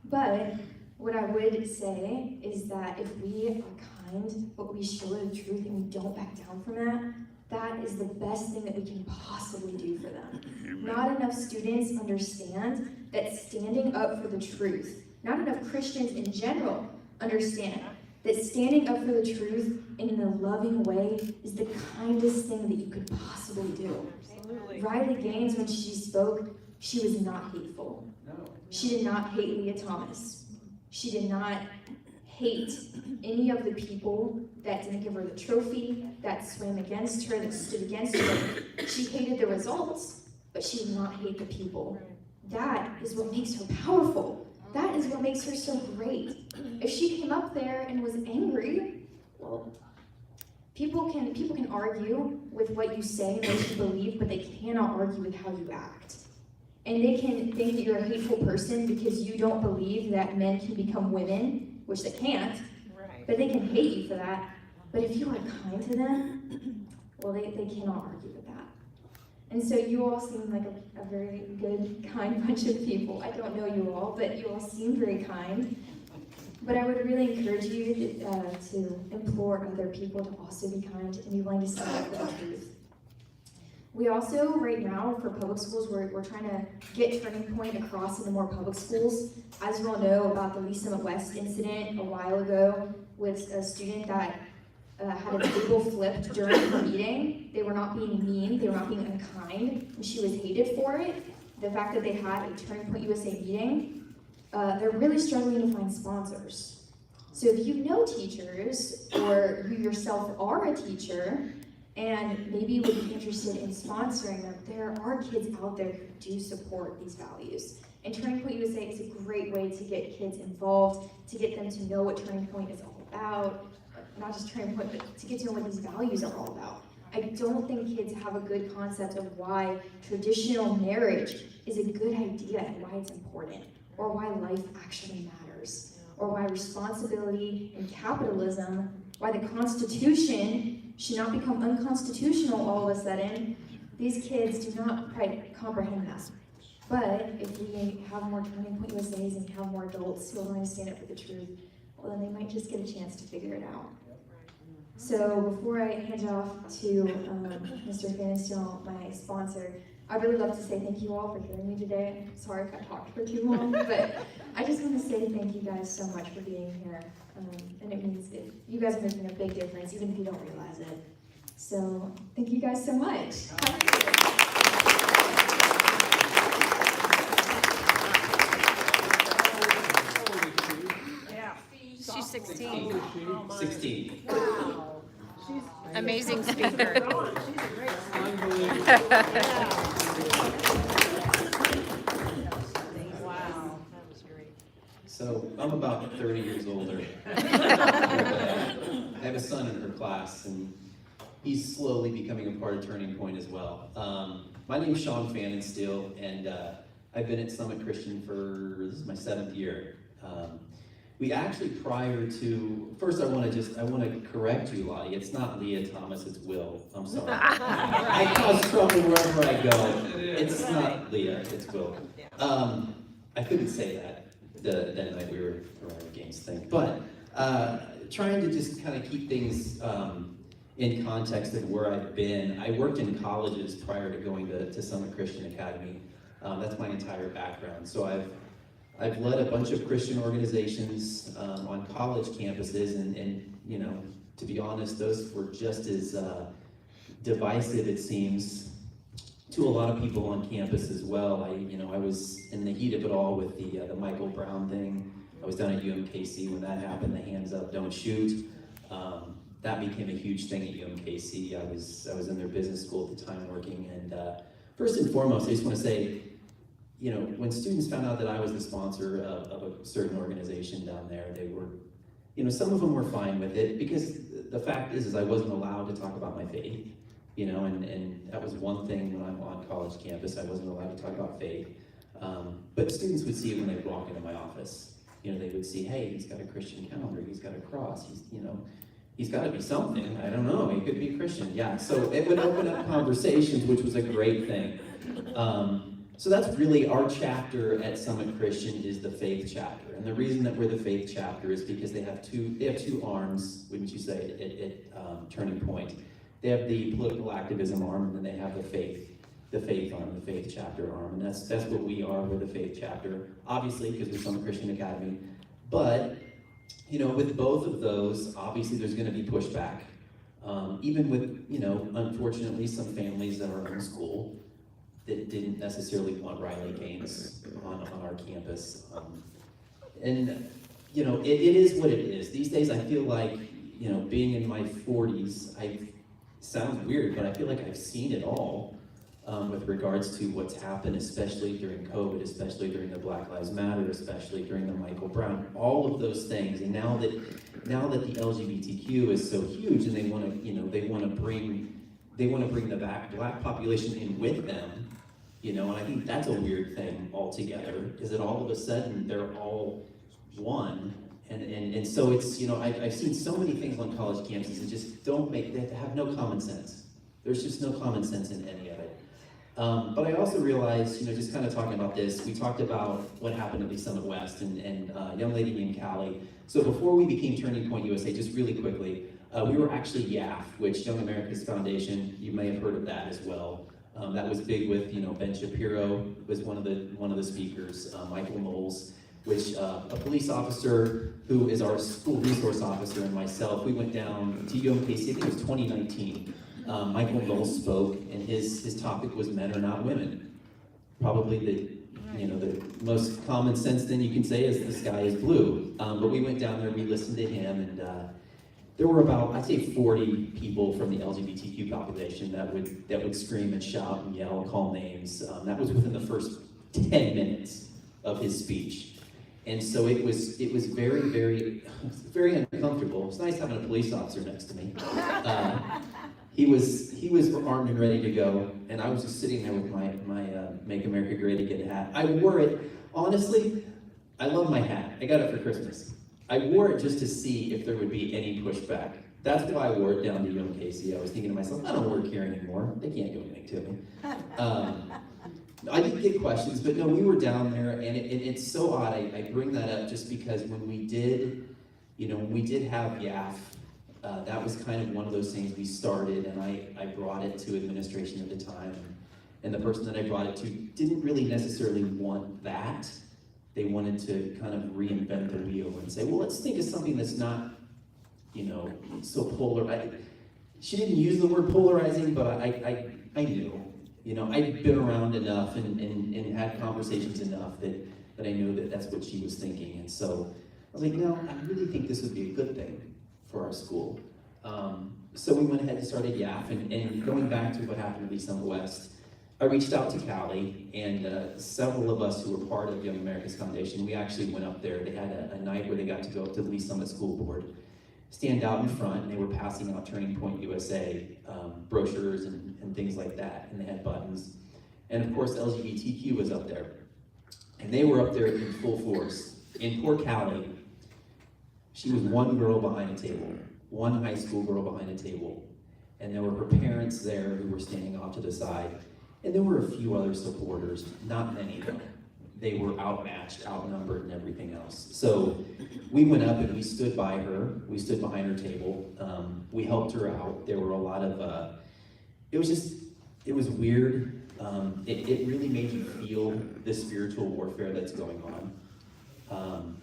But what I would say is that if we are kind, but we show the truth and we don't back down from that, that is the best thing that we can possibly do for them. Not enough students understand that standing up for the truth, not enough Christians in general understand that standing up for the truth in a loving way is the kindest thing that you could possibly do. Absolutely. Riley Gaines, when she spoke, she was not hateful. No. She did not hate Leah Thomas. She did not hate any of the people that didn't give her the trophy, that swam against her, that stood against her. She hated the results, but she did not hate the people. That is what makes her powerful. That is what makes her so great. If she came up there and was angry, well, people can argue with what you say and what you believe, but they cannot argue with how you act. And they can think that you're a hateful person because you don't believe that men can become women, which they can't, Right. but they can hate you for that. But if you are kind to them, well, they cannot argue with that. And so you all seem like a very good, kind bunch of people. I don't know you all, but you all seem very kind. But I would really encourage you to implore other people to also be kind and be willing to stand up for the truth. We also, right now, for public schools, we're trying to get Turning Point across into more public schools. As you all know about the Lee Summit West incident a while ago with a student that had a table flipped during her meeting. They were not being mean, they were not being unkind, and she was hated for it. The fact that they had a Turning Point USA meeting, they're really struggling to find sponsors. So if you know teachers, or you yourself are a teacher, and maybe you would be interested in sponsoring them, there are kids out there who do support these values. And Turning Point USA is a great way to get kids involved, to get them to know what Turning Point is all about, not just Turning Point, but to get to know what these values are all about. I don't think kids have a good concept of why traditional marriage is a good idea and why it's important, or why life actually matters, or why responsibility and capitalism, why the Constitution should not become unconstitutional all of a sudden. These kids do not quite comprehend that. But if we have more Turning Point USAs and we have more adults who are willing to stand up for the truth, well, then they might just get a chance to figure it out. So before I hand it off to Mr. Fansteel, my sponsor, I'd really love to say thank you all for hearing me today. I'm sorry if I talked for too long, but I just want to say thank you guys so much for being here. And it means you guys are making a big difference, even if you don't realize it. So thank you guys so much. Yeah. She's 16. 16. Wow. She's Amazing speaker. she's a great Wow, that was great. So I'm about 30 years older. I have a son in her class, and he's slowly becoming a part of Turning Point as well. My name's Sean Fannensteel, and I've been at Summit Christian this is my 7th year. We actually, prior to, first I want to correct you, Lottie. It's not Leah Thomas, it's Will. I'm sorry. I cause trouble wherever I go. It's not Leah, it's Will. I couldn't say that that night we were for our games thing, but trying to just kind of keep things in context of where I've been. I worked in colleges prior to going to Summit Christian Academy. That's my entire background. So I've led a bunch of Christian organizations on college campuses, and you know, to be honest, those were just as divisive, it seems, to a lot of people on campus as well. I was in the heat of it all with the Michael Brown thing. I was down at UMKC when that happened, the hands up, don't shoot. That became a huge thing at UMKC. I was in their business school at the time working, and first and foremost, I just want to say, you know, when students found out that I was the sponsor of a certain organization down there, they were, you know, some of them were fine with it, because the fact is I wasn't allowed to talk about my faith, you know, and that was one thing when I'm on college campus, I wasn't allowed to talk about faith. But students would see it when they would walk into my office. You know, they would see, hey, he's got a Christian calendar, he's got a cross, he's got to be something. I don't know, he could be Christian. Yeah, so it would open up conversations, which was a great thing. So that's really our chapter at Summit Christian, is the faith chapter. And the reason that we're the faith chapter is because they have two arms, wouldn't you say, at Turning Point. They have the political activism arm, and then they have the faith arm, the faith chapter arm. And that's what we are. We're the faith chapter, obviously, because we're Summit Christian Academy. But, you know, with both of those, obviously there's going to be pushback. Even with, you know, unfortunately, some families that are in school that didn't necessarily want Riley Gaines on our campus. And, you know, it is what it is. These days I feel like, you know, being in my 40s, sounds weird, but I feel like I've seen it all with regards to what's happened, especially during COVID, especially during the Black Lives Matter, especially during the Michael Brown, all of those things. And now that the LGBTQ is so huge, and they want to bring the black population in with them, you know, and I think that's a weird thing altogether, is that all of a sudden they're all one, and so it's, you know, I've seen so many things on college campuses that just they have no common sense. There's just no common sense in any of it. But I also realized, you know, just kind of talking about this, we talked about what happened at the Summit West and a young lady named Callie. So before we became Turning Point USA, just really quickly, we were actually YAF, which Young America's Foundation, you may have heard of that as well. That was big with, you know, Ben Shapiro was one of the speakers, Michael Knowles, which a police officer who is our school resource officer, and myself, we went down to UMKC, I think it was 2019. Michael Knowles spoke, and his topic was men are not women. Probably the most common sense thing you can say is the sky is blue. But we went down there, we listened to him, and there were about, I'd say 40 people from the LGBTQ population that would scream and shout and yell, call names. That was within the first 10 minutes of his speech. And so it was very, very, very uncomfortable. It's nice having a police officer next to me. He was armed and ready to go, and I was just sitting there with my Make America Great Again hat. I wore it, honestly, I love my hat. I got it for Christmas. I wore it just to see if there would be any pushback. That's why I wore it down to UMKC. I was thinking to myself, I don't work here anymore. They can't do anything to me. I did get questions, but no, we were down there, and it's so odd. I bring that up just because when we did have YAF, that was kind of one of those things we started, and I brought it to administration at the time. And the person that I brought it to didn't really necessarily want that. They wanted to kind of reinvent the wheel and say, well, let's think of something that's not, you know, so polar. She didn't use the word polarizing, but I knew. You know, I'd been around enough and had conversations enough that I knew that that's what she was thinking. And so I was like, no, I really think this would be a good thing for our school. So we went ahead and started YAF, and going back to what happened at Lee Summit West, I reached out to Callie, and several of us who were part of Young America's Foundation, we actually went up there. They had a night where they got to go up to the Lee Summit School Board. stand out in front, and they were passing out Turning Point USA brochures and things like that, and they had buttons. And of course, LGBTQ was up there. And they were up there in full force. In poor Callie, she was one girl behind a table, one high school girl behind a table. And there were her parents there who were standing off to the side. And there were a few other supporters, not many though. They were outmatched, outnumbered, and everything else. So we went up and we stood by her. We stood behind her table. We helped her out. There were a lot of, it was weird. It really made you feel the spiritual warfare that's going on.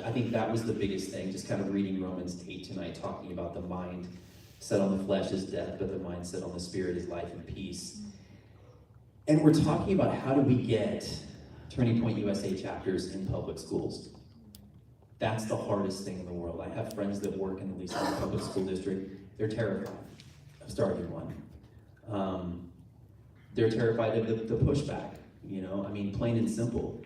I think that was the biggest thing, just kind of reading Romans 8 tonight, talking about the mind set on the flesh is death, but the mind set on the spirit is life and peace. And we're talking about how do we get Turning Point USA chapters in public schools. That's the hardest thing in the world. I have friends that work in the Lee's Summit Public School District. They're terrified of starting one. They're terrified of the pushback, you know? I mean, plain and simple.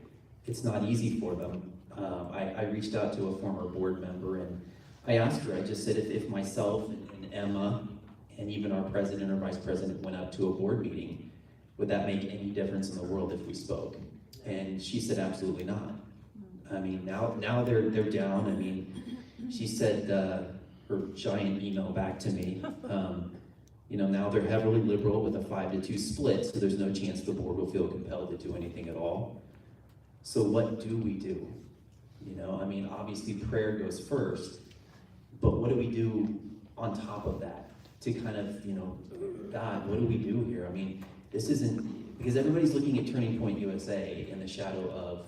It's not easy for them. I reached out to a former board member and I asked her, I just said, if myself and Emma and even our president or vice president went up to a board meeting, would that make any difference in the world if we spoke? And she said, absolutely not. I mean, now they're down. I mean, she said her giant email back to me. You know, now they're heavily liberal with a 5-2 split, so there's no chance the board will feel compelled to do anything at all. So what do we do? You know, I mean, obviously prayer goes first, but what do we do on top of that to kind of, you know, God, what do we do here? I mean, this isn't, because everybody's looking at Turning Point USA in the shadow of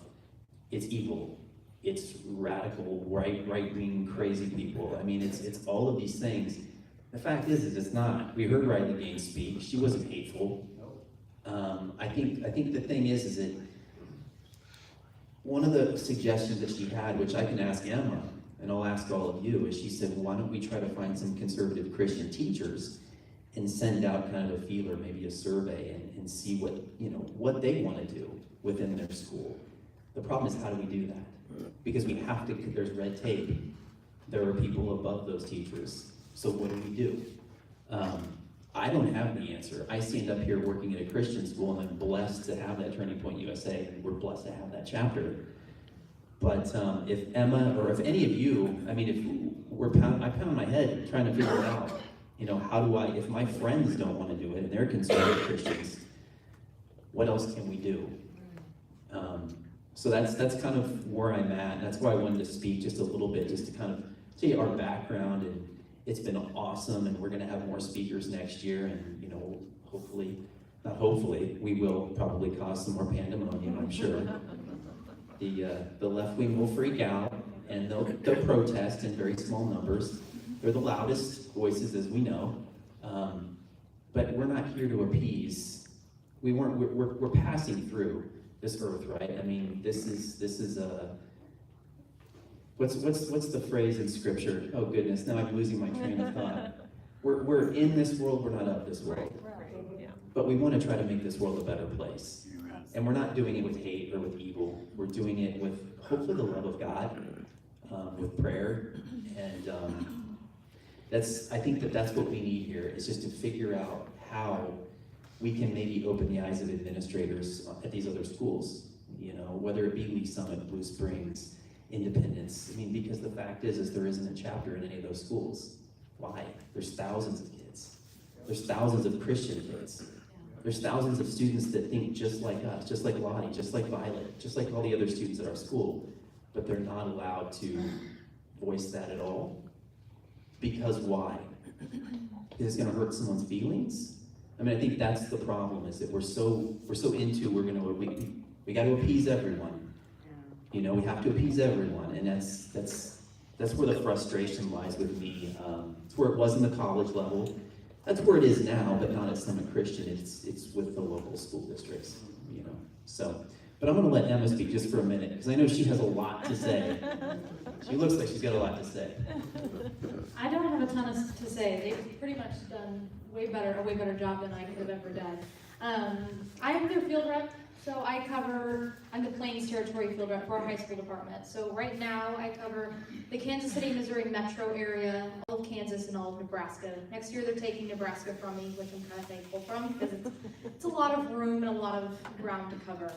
it's evil, it's radical, right-wing, crazy people. I mean, it's all of these things. The fact is it's not. We heard Riley Gaines speak. She wasn't hateful. I think the thing is that one of the suggestions that she had, which I can ask Emma, and I'll ask all of you, is she said, well, why don't we try to find some conservative Christian teachers and send out kind of a feeler, maybe a survey, and see what, you know, what they want to do within their school. The problem is, how do we do that? Because we have to, there's red tape. There are people above those teachers. So what do we do? I don't have the answer. I stand up here working at a Christian school, and I'm blessed to have that Turning Point USA, and we're blessed to have that chapter. But if Emma, or if any of you, I mean, I pound my head trying to figure it out. You know, how do I, if my friends don't want to do it, and they're conservative Christians, what else can we do? So that's kind of where I'm at. That's why I wanted to speak just a little bit, just to kind of tell you our background. And it's been awesome, and we're going to have more speakers next year, and you know, hopefully, not hopefully, we will probably cause some more pandemonium, I'm sure. The left wing will freak out, and they'll protest in very small numbers. They're the loudest voices, as we know, but we're not here to appease. We're passing through this earth, right? I mean, this is a. What's the phrase in Scripture? Oh goodness, now I'm losing my train of thought. We're in this world, we're not of this world. But we want to try to make this world a better place. And we're not doing it with hate or with evil. We're doing it with hopefully the love of God, with prayer. And I think that's what we need here, is just to figure out how we can maybe open the eyes of administrators at these other schools, you know, whether it be Lee's Summit, Blue Springs, Independence. I mean, because the fact is there isn't a chapter in any of those schools. Why? There's thousands of kids. There's thousands of Christian kids. There's thousands of students that think just like us, just like Lottie, just like Violet, just like all the other students at our school, but they're not allowed to voice that at all. Because why? Is it going to hurt someone's feelings? I mean, I think that's the problem, is that we're so into, we got to appease everyone. You know, we have to appease everyone, and that's where the frustration lies with me. It's where it was in the college level. That's where it is now, but not at Summit Christian. It's with the local school districts, you know. So, but I'm going to let Emma speak just for a minute, because I know she has a lot to say. She looks like she's got a lot to say. I don't have a ton to say. They've pretty much done a way better job than I could have ever done. I am their field rep So I'm the Plains Territory Field Rep for our high school department. So right now I cover the Kansas City, Missouri metro area, all of Kansas and all of Nebraska. Next year they're taking Nebraska from me, which I'm kind of thankful from because it's a lot of room and a lot of ground to cover.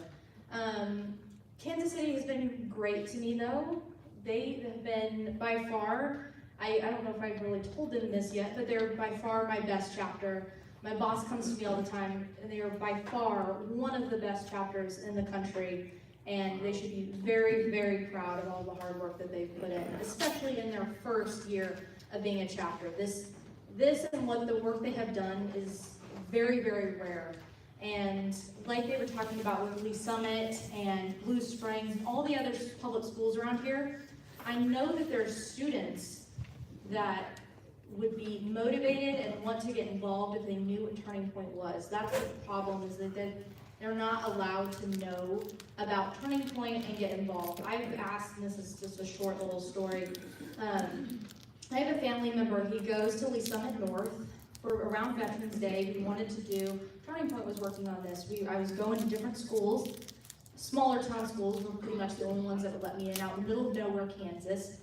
Kansas City has been great to me though. They have been by far, I don't know if I've really told them this yet, but they're by far my best chapter. My boss comes to me all the time, and they are by far one of the best chapters in the country, and they should be very, very proud of all the hard work that they've put in, especially in their first year of being a chapter. This and what the work they have done is very, very rare. And like they were talking about with Lee Summit and Blue Springs and all the other public schools around here, I know that there's students that would be motivated and want to get involved if they knew what Turning Point was. That's the problem, is that they're not allowed to know about Turning Point and get involved. I've asked, and this is just a short little story, I have a family member, he goes to Lee Summit North for around Veterans Day. We wanted to do, Turning Point was working on this. I was going to different schools, smaller town schools were pretty much the only ones that would let me in, out in the middle of nowhere, Kansas.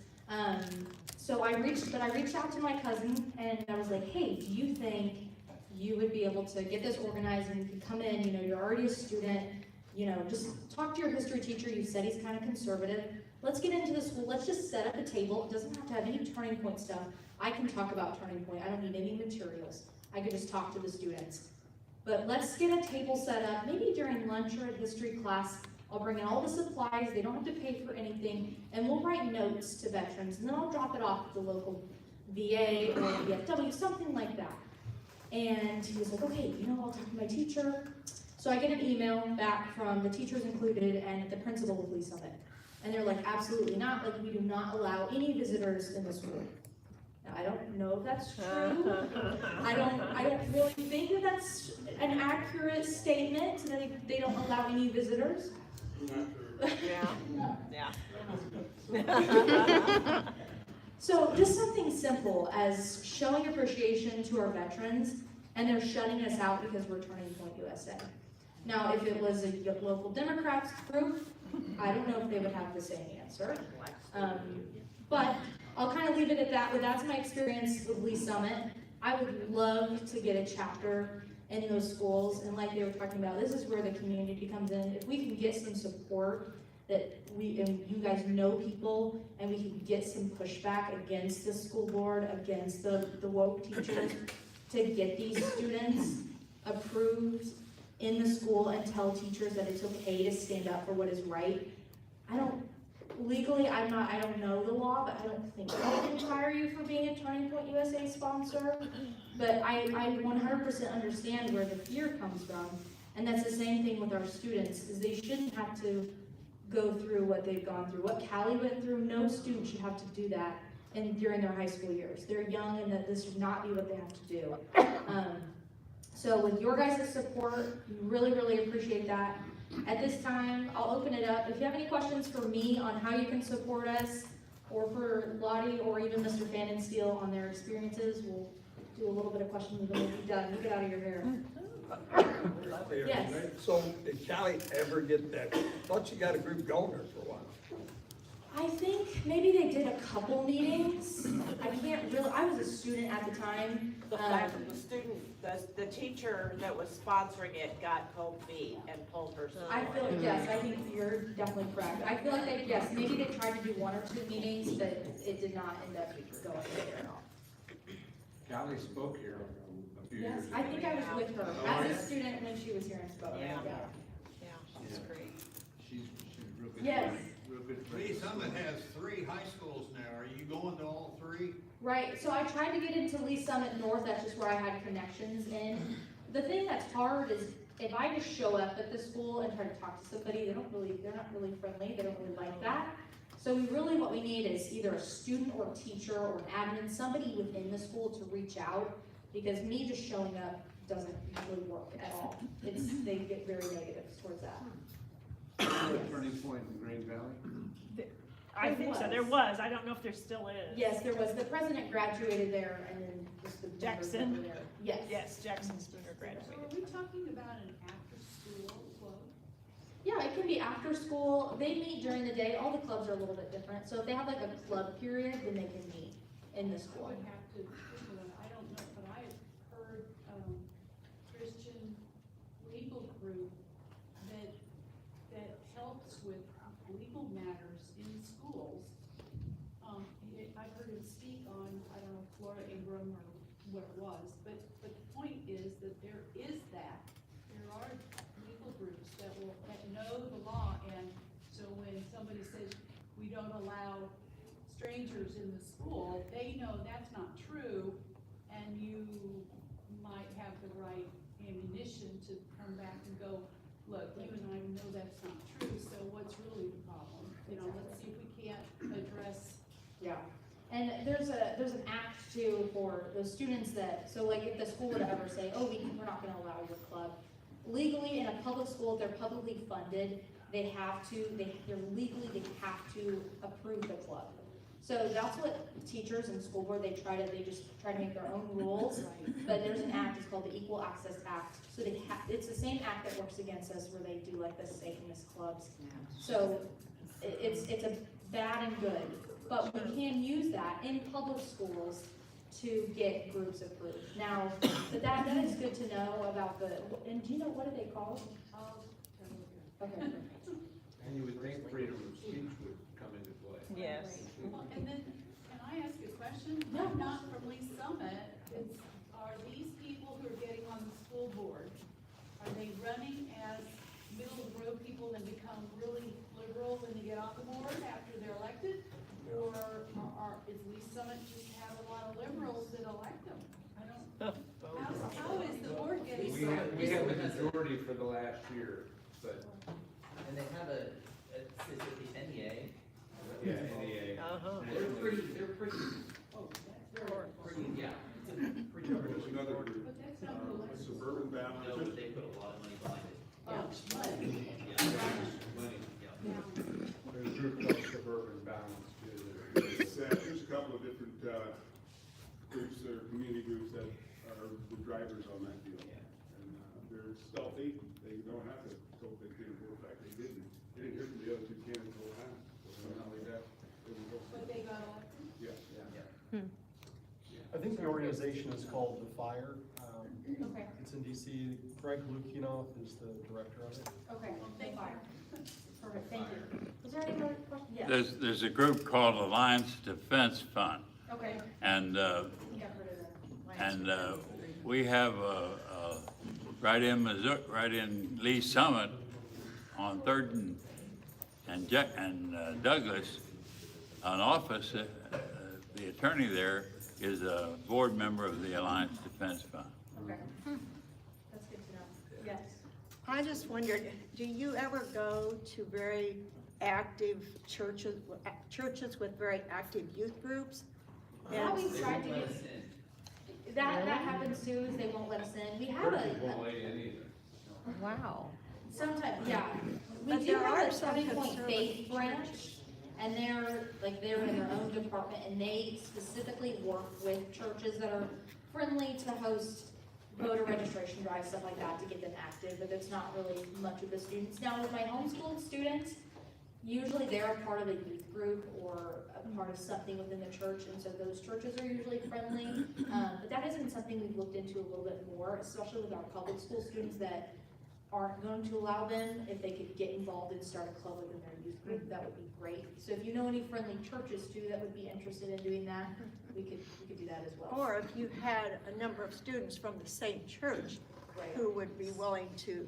So I reached out to my cousin and I was like, hey, do you think you would be able to get this organized and you could come in, you know, you're already a student, you know, just talk to your history teacher, you said he's kind of conservative. Let's get into the school, let's just set up a table, it doesn't have to have any Turning Point stuff. I can talk about Turning Point, I don't need any materials. I could just talk to the students. But let's get a table set up, maybe during lunch or a history class. I'll bring in all the supplies, they don't have to pay for anything, and we'll write notes to veterans, and then I'll drop it off at the local VA or VFW, something like that. And he was like, okay, you know, I'll talk to my teacher. So I get an email back from the teachers included and the principal of Lee Summit. And they're like, absolutely not, like we do not allow any visitors in the school. Now, I don't know if that's true. I don't really think that that's an accurate statement, that they don't allow any visitors. Yeah. So just something simple as showing appreciation to our veterans, and they're shutting us out because we're Turning Point USA. Now, if it was a local Democrats group, I don't know if they would have the same answer. But I'll kind of leave it at that, but that's my experience with Lee Summit. I would love to get a chapter in those schools, and like they were talking about, this is where the community comes in. If we can get some support, that and you guys know people, and we can get some pushback against the school board, against the woke teachers, to get these students approved in the school and tell teachers that it's okay to stand up for what is right. Legally, I don't know the law, but I don't think I can hire you for being a Turning Point USA sponsor. But I 100% understand where the fear comes from. And that's the same thing with our students, is they shouldn't have to go through what they've gone through. What Callie went through, no student should have to do that during their high school years. They're young, and that this should not be what they have to do. So with your guys' support, we really, really appreciate that. At this time, I'll open it up. If you have any questions for me on how you can support us, or for Lottie or even Mr. Fanninsteel on their experiences, we'll do a little bit of questions and then we'll be done. You get out of your hair. Yes. So did Callie ever get that? Thought you got a group going there for a while. I think maybe they did a couple meetings. I can't really, I was a student at the time. The student, the teacher that was sponsoring it got cold feet and pulled her. I feel like, yes, I think you're definitely correct. I feel like they, yes, maybe they tried to do one or two meetings, but it did not end up going anywhere at all. Callie spoke here a few Yes, years ago. I think I was with her as a student when she was here in Spoke. Yeah. She's great. She's real good. Yes. Real good. Lee Summit has 3 high schools now. Are you going to all 3? Right, so I tried to get into Lee Summit North, that's just where I had connections in. The thing that's hard is if I just show up at the school and try to talk to somebody, they're not really friendly, they don't really like that. So what we need is either a student or a teacher or an admin, somebody within the school to reach out, because me just showing up doesn't usually work at all. They get very negative towards that. Turning Point in Green Valley? I think so, there was, I don't know if there still is. Yes, there was. The president graduated there, and then just the members Jackson? were there. Yes. Yes, Jackson Spooner graduated. Are we talking about an after-school club? Yeah, it can be after school. They meet during the day. All the clubs are a little bit different. So if they have like a club period, then they can meet in the I school. would have to, I don't know, but I heard, Christian legal group that helps with legal matters in schools. I've heard him speak on, I don't know, Florida Ingram or what it was, but the point is that there are legal groups that know the law, and so when somebody says, we don't allow strangers in the school, they know that's not true, and you might have the right ammunition to come back and go, look, you and I know that's not true, so what's really the problem? You know, let's see if we can't address. Yeah. And there's an act too for those students that, so like if the school would ever say, oh, we're not gonna allow your club. Legally, in a public school, if they're publicly funded, they have to approve the club. So that's what teachers and school board, they just try to make their own rules. But there's an act, it's called the Equal Access Act. So it's the same act that works against us where they do like the safeness clubs. So it's a bad and good. But we can use that in public schools to get groups approved. Now, but that is good to know about and do you know, what are they called? Okay. And you would think freedom of speech would come into play. Yes. Well, and then, can I ask a question? No. I'm not from Lee Summit. Are these people who are getting on the school board, are they running as middle of the road people and become really liberal when they get on the board after they're elected? Or is Lee Summit just have a lot of liberals that elect them? I don't, how is the board getting? We have the majority for the last year, but. And they have is it the NEA? Yeah, NEA. They're pretty, Oh, that's yeah, it's a pretty. There's another group, But that's not the election. Suburban Balance. No, but they put a lot of money behind it. Oh, money. There's a group called Suburban Balance too. There's a couple of different groups, or community groups that are the drivers on that deal. And they're stealthy, they don't have to go, they didn't go back, they didn't hear from the other two candidates the whole time. So not like that, they would go. But they got elected? Yeah. I think the organization is called The Fire. Okay. It's in DC. Greg Lukinoff is the director of it. Okay, thank you. Perfect, thank you. Was there any other questions? Yes. There's a group called Alliance Defense Fund. Okay. And, I think I've heard of that. we have, right in Missouri, right in Lee Summit on 3rd and Douglas, an office, the attorney there is a board member of the Alliance Defense Fund. Okay. That's good to know. Yes. I just wondered, do you ever go to very active churches with very active youth groups? Yeah, we tried to get, that happens too, is they won't let us in. We have Won't let in either. Wow. sometimes, yeah. We But do there have are a some Turning Point conservative Faith branch, and they're in their own department, and they specifically work with churches that are friendly to host voter registration drives, stuff like that, to get them active, but it's not really much of the students. Now, with my homeschooled students, usually they're a part of a youth group or a part of something within the church, and so those churches are usually friendly. But that has been something we've looked into a little bit more, especially with our public school students that aren't going to allow them. If they could get involved and start a club within their youth group, that would be great. So if you know any friendly churches too that would be interested in doing that, we could do that as well. Or if you had a number of students from the same church Right. who would be willing to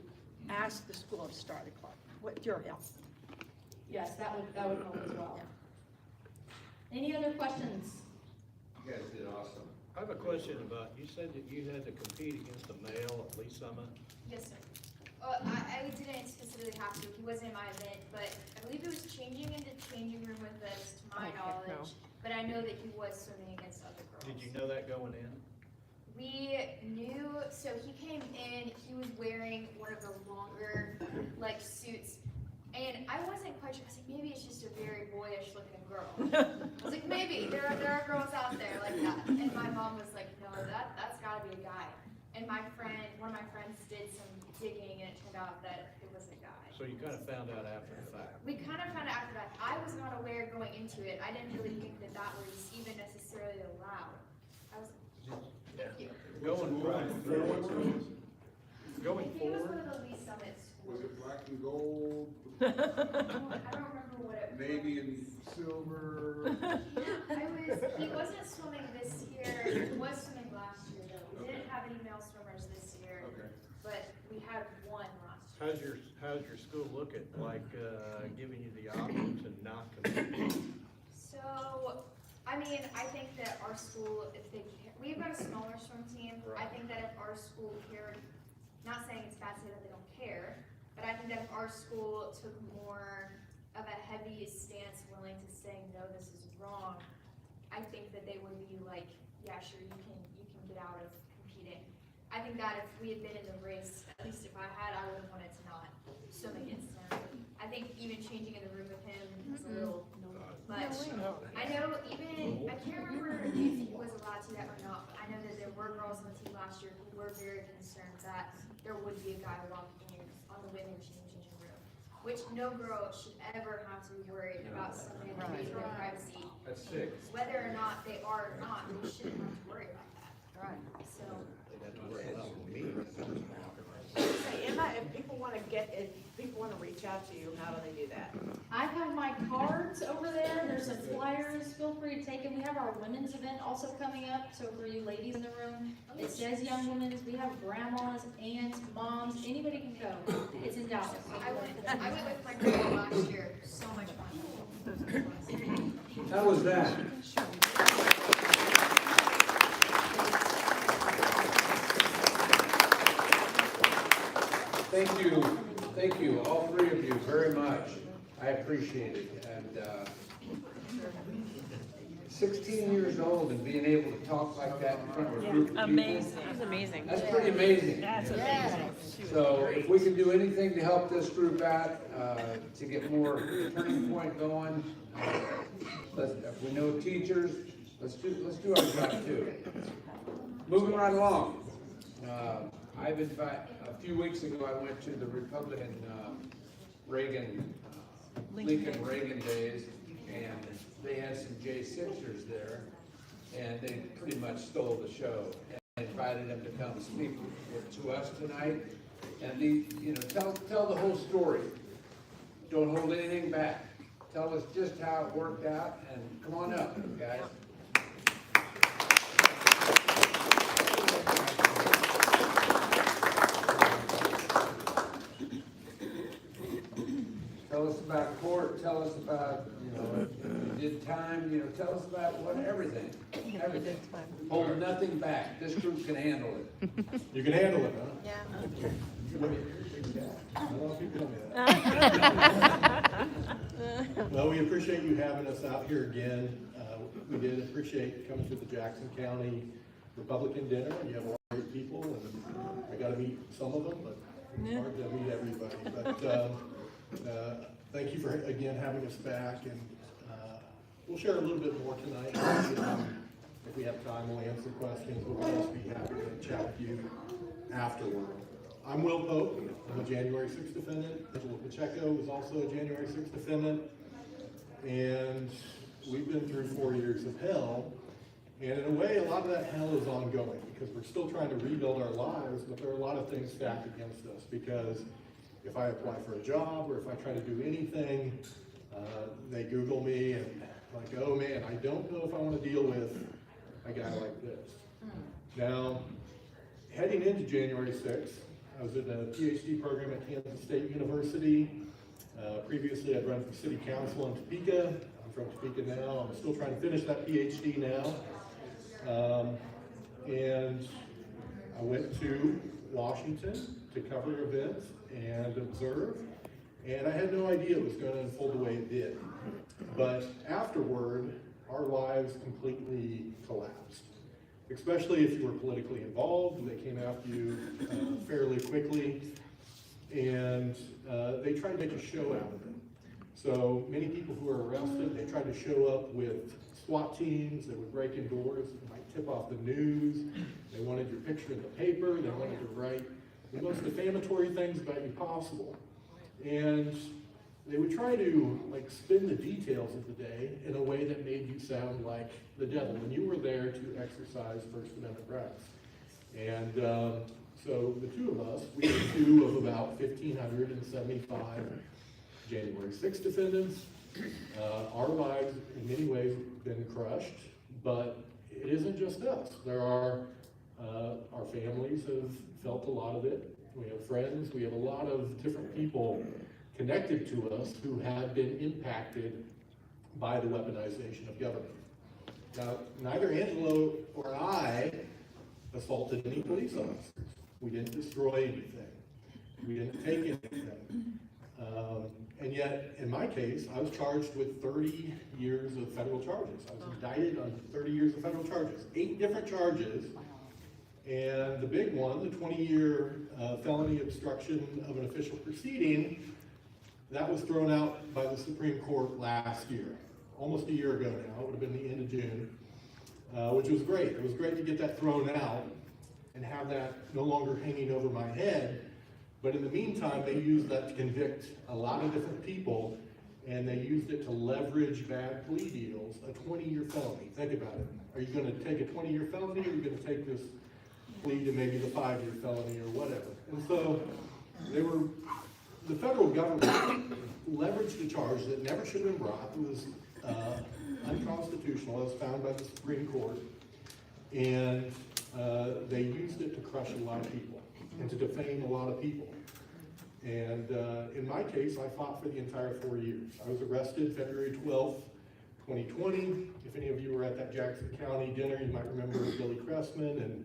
ask the school to start a club with your help. Yes, that would help as well. Any other questions? You guys did awesome. I have a question about, you said that you had to compete against a male at Lee Summit. Yes, sir. I didn't specifically have to, he wasn't in my event, but I believe he was changing into changing room with us, to my knowledge. But I know that he was swimming against other girls. Did you know that going in? We knew, so he came in, he was wearing one of the longer, like, suits. And I wasn't quite sure, I was like, maybe it's just a very boyish looking girl. I was like, maybe, there are girls out there like that. And my mom was like, no, that's gotta be a guy. And one of my friends did some digging, and it turned out that it was a guy. So you kind of found out after the fact. We kind of found out after that. I was not aware going into it. I didn't really think that that was even necessarily allowed. I was, thank you. Going I going think it was one forward, of the Lee Summit schools. Was it black and gold, I don't remember what it was. navy and silver? He wasn't swimming this year. He was swimming last year though. We didn't have any male swimmers this year. Okay. But we had one last year. How's your school looking, like, giving you the option to not compete? So, I mean, I think that our school, if they care, we've got a smaller swim team. I think that if our school cared, not saying it's bad to say that they don't care, but I think that if our school took more of a heavy stance, willing to say, no, this is wrong, I think that they would be like, yeah, sure, you can get out of competing. I think that if we had been in the race, at least if I had, I would have wanted to not swim against him. I think even changing in the room with him was a little much. I know even, I can't remember if he was allowed to do that or not, but I know that there were girls on the team last year who were very concerned that there would be a guy walking in on the women's changing room, which no girl should ever have to be worried about somebody invading their privacy. That's sick. Whether or not they are or not, they shouldn't have to worry about that. Right. So, Say, Emma, if people wanna reach out to you, how do they do that? I have my cards over there, there's some flyers, feel free to take them. We have our women's event also coming up, so for you ladies in the room, it says Young Women's, we have grandmas, aunts, moms, anybody can go. It's in Dallas. I went with my grandma last year, so much fun. How was that? Thank you, all three of you, very much. I appreciate it. And 16 years old and being able to talk like that in front of a group of people. Amazing. That's amazing. That's pretty amazing. That's amazing. So if we can do anything to help this group out, to get more Turning Point going, if we know teachers, let's do our job too. Moving right along. A few weeks ago, I went to the Republican Lincoln Reagan days, and they had some J6ers there, and they pretty much stole the show. And invited them to come speak to us tonight, and tell the whole story. Don't hold anything back. Tell us just how it worked out, and come on up, guys. Tell us about court, tell us about, you did time, tell us about everything. Hold nothing back. This group can handle it. you can handle it, huh? Yeah. A lot of people tell me that. Well, we appreciate you having us out here again. We did appreciate coming to the Jackson County Republican dinner. You have a lot of great people, and I got to meet some of them, but it's hard to meet everybody. But thank you for, again, having us back, and we'll share a little bit more tonight. If we have time, we'll answer questions. We'll just be happy to chat with you afterward. I'm Will Pope. I'm a January 6th defendant. Angela Pacheco is also a January 6th defendant. And we've been through 4 years of hell. And in a way, a lot of that hell is ongoing because we're still trying to rebuild our lives, but there are a lot of things stacked against us because if I apply for a job or if I try to do anything, they Google me and like, oh man, I don't know if I want to deal with a guy like this. Now, heading into January 6th, I was in a PhD program at Kansas State University. Previously, I'd run for city council in Topeka. I'm from Topeka now. I'm still trying to finish that PhD now. And I went to Washington to cover events and observe. And I had no idea it was going to unfold the way it did. But afterward, our lives completely collapsed. Especially if you were politically involved. They came after you fairly quickly. And they tried to make a show out of it. So many people who were arrested, they tried to show up with SWAT teams that would break in doors, that might tip off the news. They wanted your picture in the paper. They wanted to write the most defamatory things about you possible. And they would try to like spin the details of the day in a way that made you sound like the devil when you were there to exercise First Amendment rights. And so the two of us, we were two of about 1,575 January 6th defendants. Our lives in many ways have been crushed, but it isn't just us. There are, our families have felt a lot of it. We have friends, we have a lot of different people connected to us who have been impacted by the weaponization of government. Now, neither Angelo or I assaulted any police officers. We didn't destroy anything. We didn't take anything. And yet, in my case, I was charged with 30 years of federal charges. I was indicted on 30 years of federal charges, 8 different charges. And the big one, the 20-year felony obstruction of an official proceeding, that was thrown out by the Supreme Court last year, almost a year ago now. It would have been the end of June, which was great. It was great to get that thrown out and have that no longer hanging over my head. But in the meantime, they used that to convict a lot of different people, and they used it to leverage bad plea deals, a 20-year felony. Think about it. Are you going to take a 20-year felony, or are you going to take this plea to maybe the 5-year felony or whatever? And so the federal government leveraged a charge that never should have been brought. It was unconstitutional, as found by the Supreme Court, and they used it to crush a lot of people and to defame a lot of people. And in my case, I fought for the entire 4 years. I was arrested February 12th, 2020. If any of you were at that Jackson County dinner, you might remember Billy Cressman and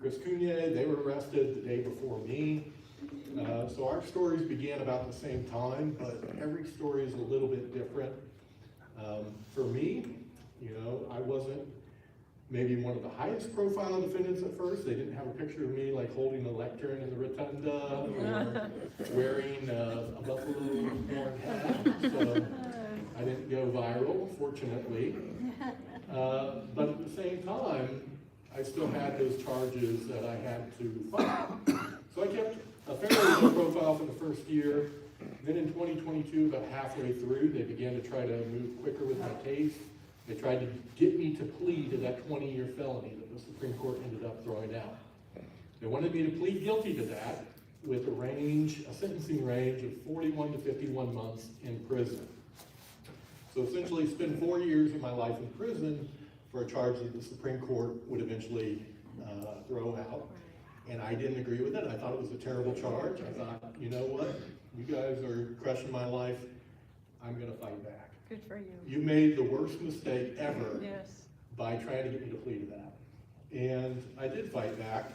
Chris Cunha. They were arrested the day before me. So our stories began about the same time, but every story is a little bit different. For me, you know, I wasn't maybe one of the highest profile defendants at first. They didn't have a picture of me like holding a lectern in the rotunda or wearing a buffalo horn hat. So I didn't go viral, fortunately. But at the same time, I still had those charges that I had to fight. So I kept a fairly low profile for the first year. Then in 2022, about halfway through, they began to try to move quicker with my case. They tried to get me to plead to that 20-year felony that the Supreme Court ended up throwing out. They wanted me to plead guilty to that with a sentencing range of 41 to 51 months in prison. So essentially spend 4 years of my life in prison for a charge that the Supreme Court would eventually throw out. And I didn't agree with it. I thought it was a terrible charge. I thought, you know what? You guys are crushing my life. I'm going to fight back. Good for you. You made the worst mistake ever Yes. by trying to get me to plead to that. And I did fight back.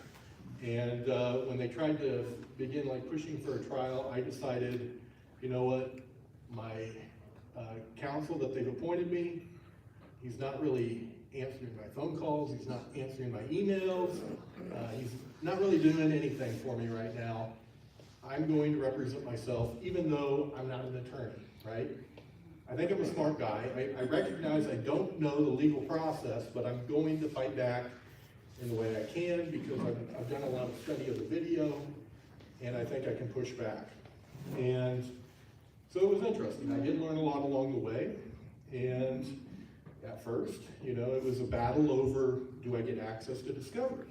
And when they tried to begin like pushing for a trial, I decided, you know what? My counsel that they've appointed me, he's not really answering my phone calls. He's not answering my emails. He's not really doing anything for me right now. I'm going to represent myself, even though I'm not an attorney, right? I think I'm a smart guy. I recognize I don't know the legal process, but I'm going to fight back in the way I can because I've done a lot of study of the video, and I think I can push back. And so it was interesting. I did learn a lot along the way, and at first, you know, it was a battle over, do I get access to discovery?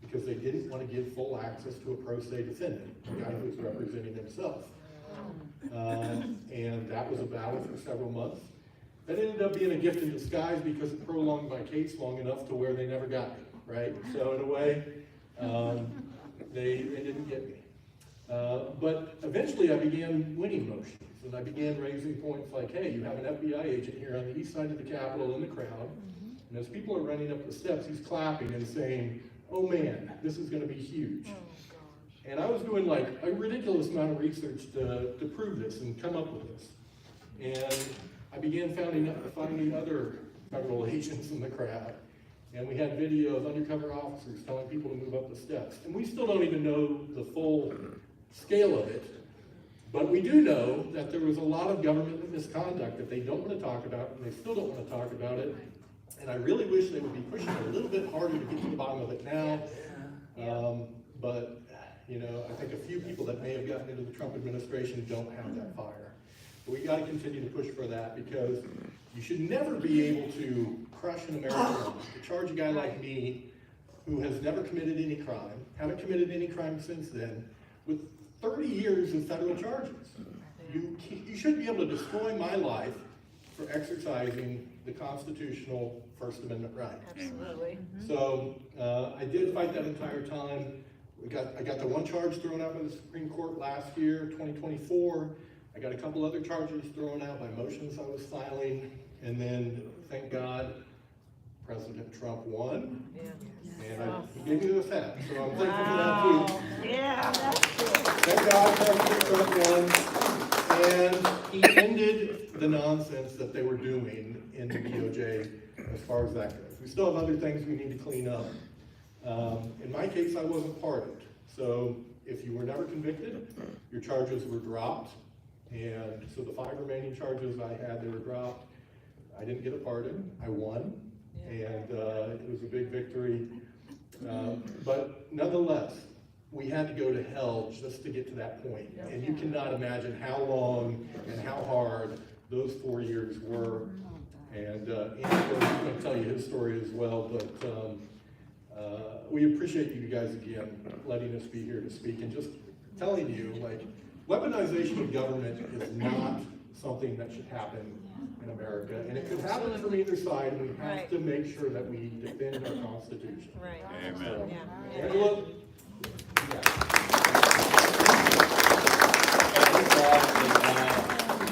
Because they didn't want to give full access to a pro se defendant, a guy who was representing himself. And that was a battle for several months. That ended up being a gift in disguise because it prolonged my case long enough to where they never got me, right? So in a way, they didn't get me. But eventually I began winning motions, and I began raising points like, hey, you have an FBI agent here on the east side of the Capitol in the crowd, and as people are running up the steps, he's clapping and saying, oh man, this is going to be huge. And I was doing like a ridiculous amount of research to prove this and come up with this. And I began finding other federal agents in the crowd. And we had video of undercover officers telling people to move up the steps. And we still don't even know the full scale of it. But we do know that there was a lot of government misconduct that they don't want to talk about, and they still don't want to talk about it. And I really wish they would be pushing a little bit harder to get to the bottom of it now. But, You know, I think a few people that may have gotten into the Trump administration don't have that fire. But we gotta continue to push for that, because you should never be able to crush an American, to charge a guy like me, who has never committed any crime, haven't committed any crime since then, with 30 years of federal charges. You shouldn't be able to destroy my life for exercising the constitutional First Amendment right. Absolutely. So, I did fight that entire time. I got the one charge thrown out by the Supreme Court last year, 2024. I got a couple other charges thrown out by motions I was filing, and then, thank God, President Trump won. Yeah. And he gave me this hat, so I'm thankful for that too. Yeah, that's good. Thank God President Trump won, and he ended the nonsense that they were doing in the DOJ as far as that goes. We still have other things we need to clean up. In my case, I wasn't pardoned. So if you were never convicted, your charges were dropped. And so the 5 remaining charges I had, they were dropped. I didn't get a pardon. I won. And it was a big victory. But nonetheless, we had to go to hell just to get to that point. And you cannot imagine how long and how hard those 4 years were. And Andy's going to tell you his story as well. But we appreciate you guys again letting us be here to speak and just telling you, like, weaponization of government is not something that should happen in America, and it could happen from either side, and we have to make sure that we defend our Constitution. Right. Amen. So, Yeah. Angela?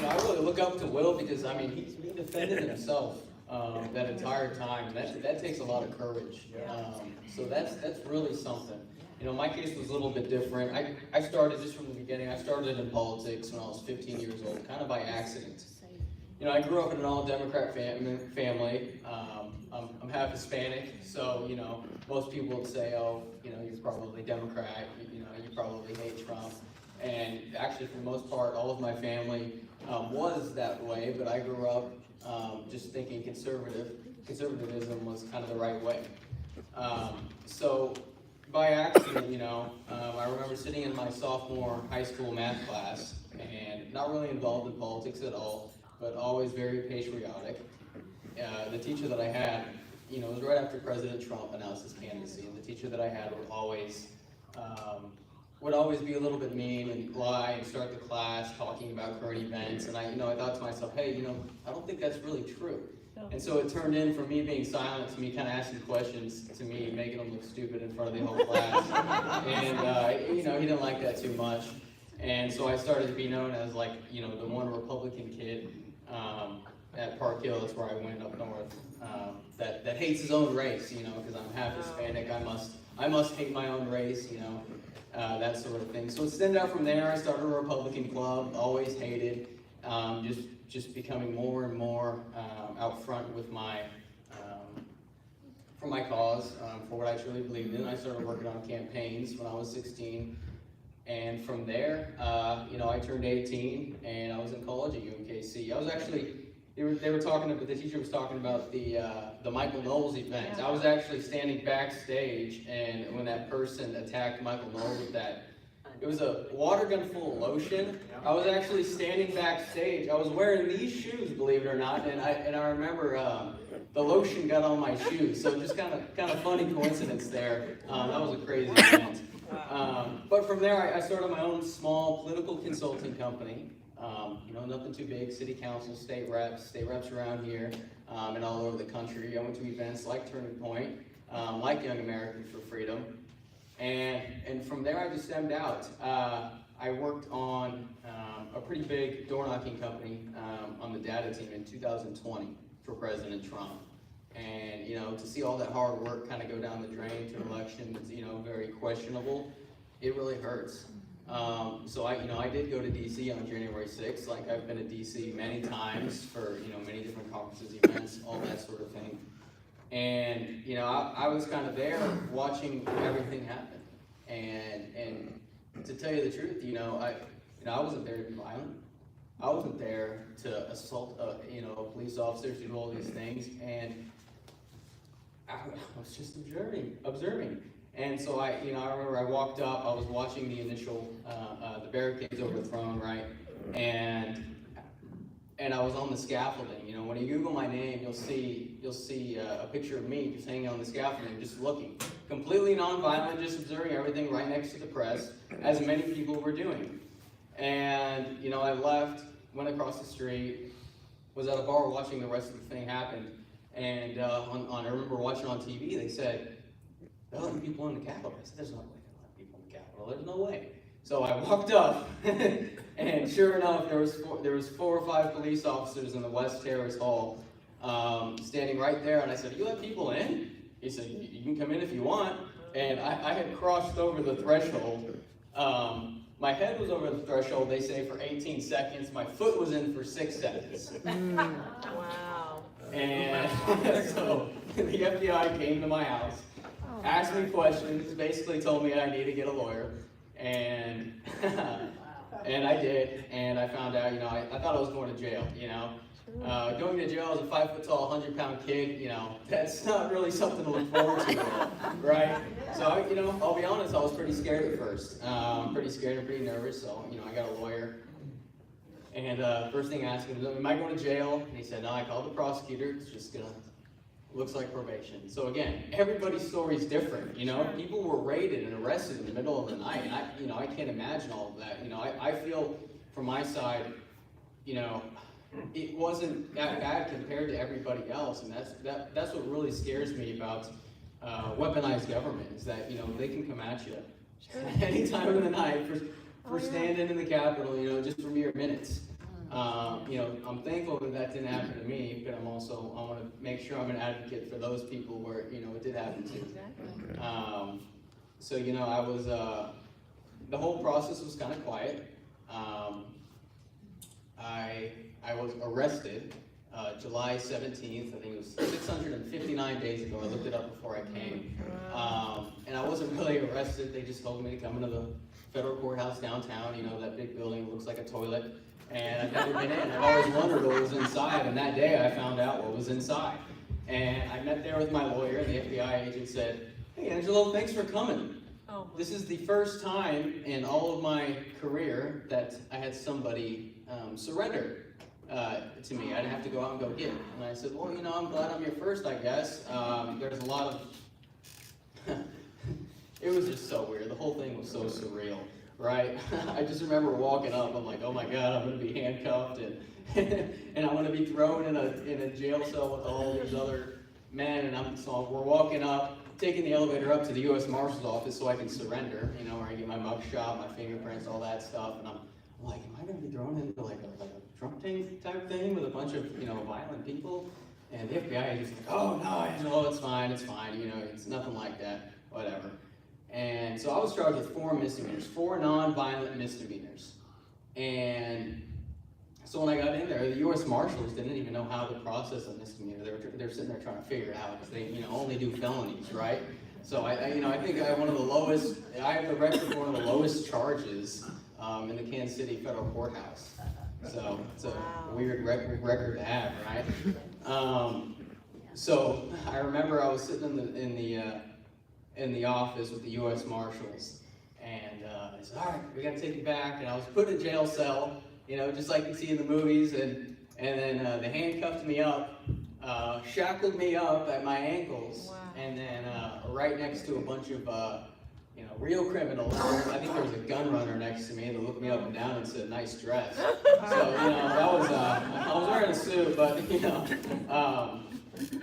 I really look up to Will because, I mean, he defended himself that entire time. That takes a lot of courage. So that's really something. You know, my case was a little bit different. I started just from the beginning. I started in politics when I was 15 years old, kind of by accident. You know, I grew up in an all-Democrat family. I'm half Hispanic, so, you know, most people would say, oh, you know, you're probably Democrat, you know, you probably hate Trump. And actually, for the most part, all of my family was that way, but I grew up just thinking conservatism was kind of the right way. So by accident, you know, I remember sitting in my sophomore high school math class and not really involved in politics at all, but always very patriotic. The teacher that I had, you know, it was right after President Trump announced his candidacy, and the teacher that I had would always be a little bit mean and lie and start the class talking about current events. And I thought to myself, hey, you know, I don't think that's really true. And so it turned in from me being silent to me kind of asking questions to me, making him look stupid in front of the whole class. And, you know, he didn't like that too much. And so I started to be known as, like, you know, the one Republican kid at Park Hill. That's where I went up north. That hates his own race, you know, because I'm half Hispanic. I must hate my own race, you know, that sort of thing. So it stemmed out from there. I started a Republican club, always hated, just becoming more and more out front with for my cause, for what I truly believed in. I started working on campaigns when I was 16. And from there, you know, I turned 18 and I was in college at UMKC. I was actually, they were talking about, the teacher was talking about the Michael Knowles event. I was actually standing backstage, and when that person attacked Michael Knowles with that, it was a water gun full of lotion. I was actually standing backstage. I was wearing these shoes, believe it or not, and I remember the lotion got on my shoes. So just kind of funny coincidence there. That was a crazy event. But from there, I started my own small political consulting company. You know, nothing too big. City council, state reps around here, and all over the country. I went to events like Turning Point, like Young Americans for Freedom. And from there, I just stemmed out. I worked on a pretty big door knocking company on the data team in 2020 for President Trump. And, you know, to see all that hard work kind of go down the drain to elections, you know, very questionable, it really hurts. So I did go to DC on January 6th. Like, I've been to DC many times for, you know, many different conferences, events, all that sort of thing. And, you know, I was kind of there watching everything happen. And to tell you the truth, I wasn't there to be violent. I wasn't there to assault, police officers, do all these things. And I was just observing. And so I remember I walked up, I was watching the initial, the barricades overthrown, right? And I was on the scaffolding. You know, when you Google my name, you'll see a picture of me just hanging on the scaffolding, just looking. Completely nonviolent, just observing everything right next to the press, as many people were doing. And, you know, I left, went across the street, was at a bar watching the rest of the thing happen. And I remember watching on TV, they said, they're letting people in the Capitol. I said, there's no way they're letting people in the Capitol. There's no way. So I walked up, and sure enough, there was 4 or 5 police officers in the West Terrace Hall, standing right there. And I said, you let people in? He said, you can come in if you want. And I had crossed over the threshold. My head was over the threshold, they say, for 18 seconds. My foot was in for 6 seconds. Wow. And so the FBI came to my house, asked me questions, basically told me I need to get a lawyer. And and I did, and I found out, you know, I thought I was going to jail, you know. Going to jail as a 5 foot tall, 100-pound kid, you know, that's not really something to look forward to, right? So, you know, I'll be honest, I was pretty scared at first. Pretty scared and pretty nervous, so, you know, I got a lawyer. And first thing I asked him was, am I going to jail? And he said, no, I called the prosecutor, it's just gonna, looks like probation. So again, everybody's story is different, you know? People were raided and arrested in the middle of the night, and I can't imagine all of that. You know, I feel, from my side, you know, it wasn't that bad compared to everybody else, and that's what really scares me about weaponized government, is that, you know, they can come at you any time of the night for standing in the Capitol, you know, just for mere minutes. You know, I'm thankful that didn't happen to me, but I want to make sure I'm an advocate for those people where, you know, it did happen to. Exactly. So, you know, I was, the whole process was kind of quiet. I was arrested July 17th, I think it was 659 days ago. I looked it up before I came. And I wasn't really arrested. They just told me to come into the federal courthouse downtown, you know, that big building that looks like a toilet. And I've never been in. I've always wondered what was inside, and that day I found out what was inside. And I met there with my lawyer, and the FBI agent said, hey, Angelo, thanks for coming. This is the first time in all of my career that I had somebody surrender to me. I didn't have to go out and go get it. And I said, well, you know, I'm glad I'm your first, I guess. There's a lot of... It was just so weird. The whole thing was so surreal, right? I just remember walking up, I'm like, oh my God, I'm gonna be handcuffed and I'm gonna be thrown in a jail cell with all these other men, and so we're walking up, taking the elevator up to the U.S. Marshal's office so I can surrender, you know, where I get my mug shot, my fingerprints, all that stuff, and I'm like, am I gonna be thrown into like a Trump tank type thing with a bunch of, you know, violent people? And the FBI is just like, oh no, Angelo, it's fine, you know, it's nothing like that, whatever. And so I was charged with 4 misdemeanors, 4 non-violent misdemeanors. And so when I got in there, the U.S. Marshals didn't even know how to process a misdemeanor. They were sitting there trying to figure it out, because they, you know, only do felonies, right? So I think I have one of the lowest, I have the record for one of the lowest charges in the Kansas City Federal Courthouse. So it's a weird record to have, right? So I remember I was sitting in the office with the U.S. Marshals, and I said, all right, we got to take you back. And I was put in a jail cell, you know, just like you see in the movies, and then they handcuffed me up, shackled me up at my ankles, and then right next to a bunch of, you know, real criminals. I think there was a gun runner next to me that looked me up and down and said, nice dress. So, you know, that was, I was wearing a suit, but, you know,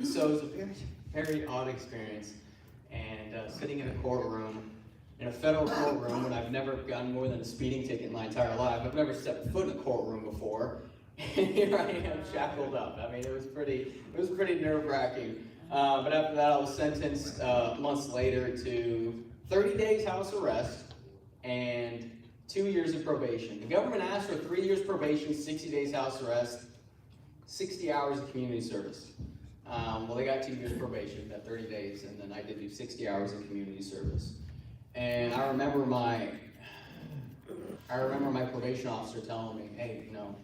so it was a very, very odd experience. And sitting in a courtroom, in a federal courtroom, when I've never gotten more than a speeding ticket in my entire life. I've never stepped foot in a courtroom before. And here I am shackled up. I mean, it was pretty nerve-wracking. But after that, I was sentenced months later to 30 days house arrest and 2 years of probation. The government asked for 3 years probation, 60 days house arrest, 60 hours of community service. Well, they got 2 years probation, that 30 days, and then I did do 60 hours of community service. And I remember my probation officer telling me, hey, you know,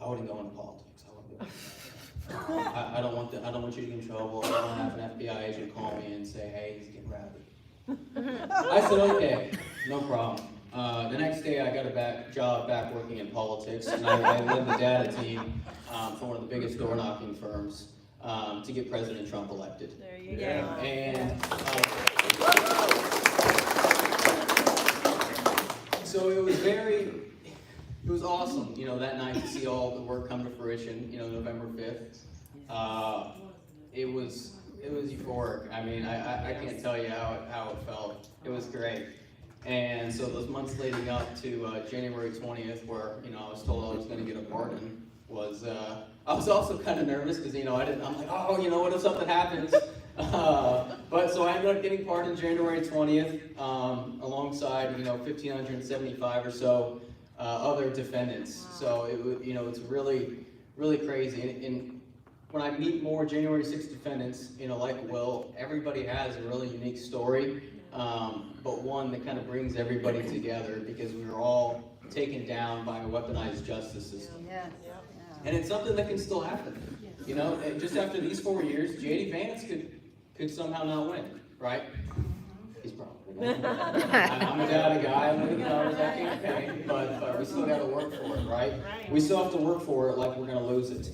I wouldn't go into politics. I don't want you to get in trouble. I don't have an FBI agent call me and say, hey, he's getting rowdy. I said, okay, no problem. The next day, I got a job back working in politics, and I led the data team for one of the biggest door knocking firms to get President Trump elected. There you go. And so it was awesome, you know, that night to see all the work come to fruition, you know, November 5th. It was euphoric. I mean, I can't tell you how it felt. It was great. And so those months leading up to January 20th, where, you know, I was told I was going to get a pardon, was, I was also kind of nervous because, you know, I'm like, oh, you know, what if something happens? But so I ended up getting pardoned January 20th, alongside, you know, 1,575 or so other defendants. So it was, you know, it's really, really crazy. And when I meet more January 6th defendants, you know, like Will, everybody has a really unique story, but one that kind of brings everybody together because we were all taken down by a weaponized justice system. Yes. And it's something that can still happen. You know, and just after these 4 years, J.D. Vance could somehow not win, right? He's probably not. I'm a data guy, I'm gonna get hours that campaign, but we still gotta work for it, right? We still have to work for it like we're gonna lose it.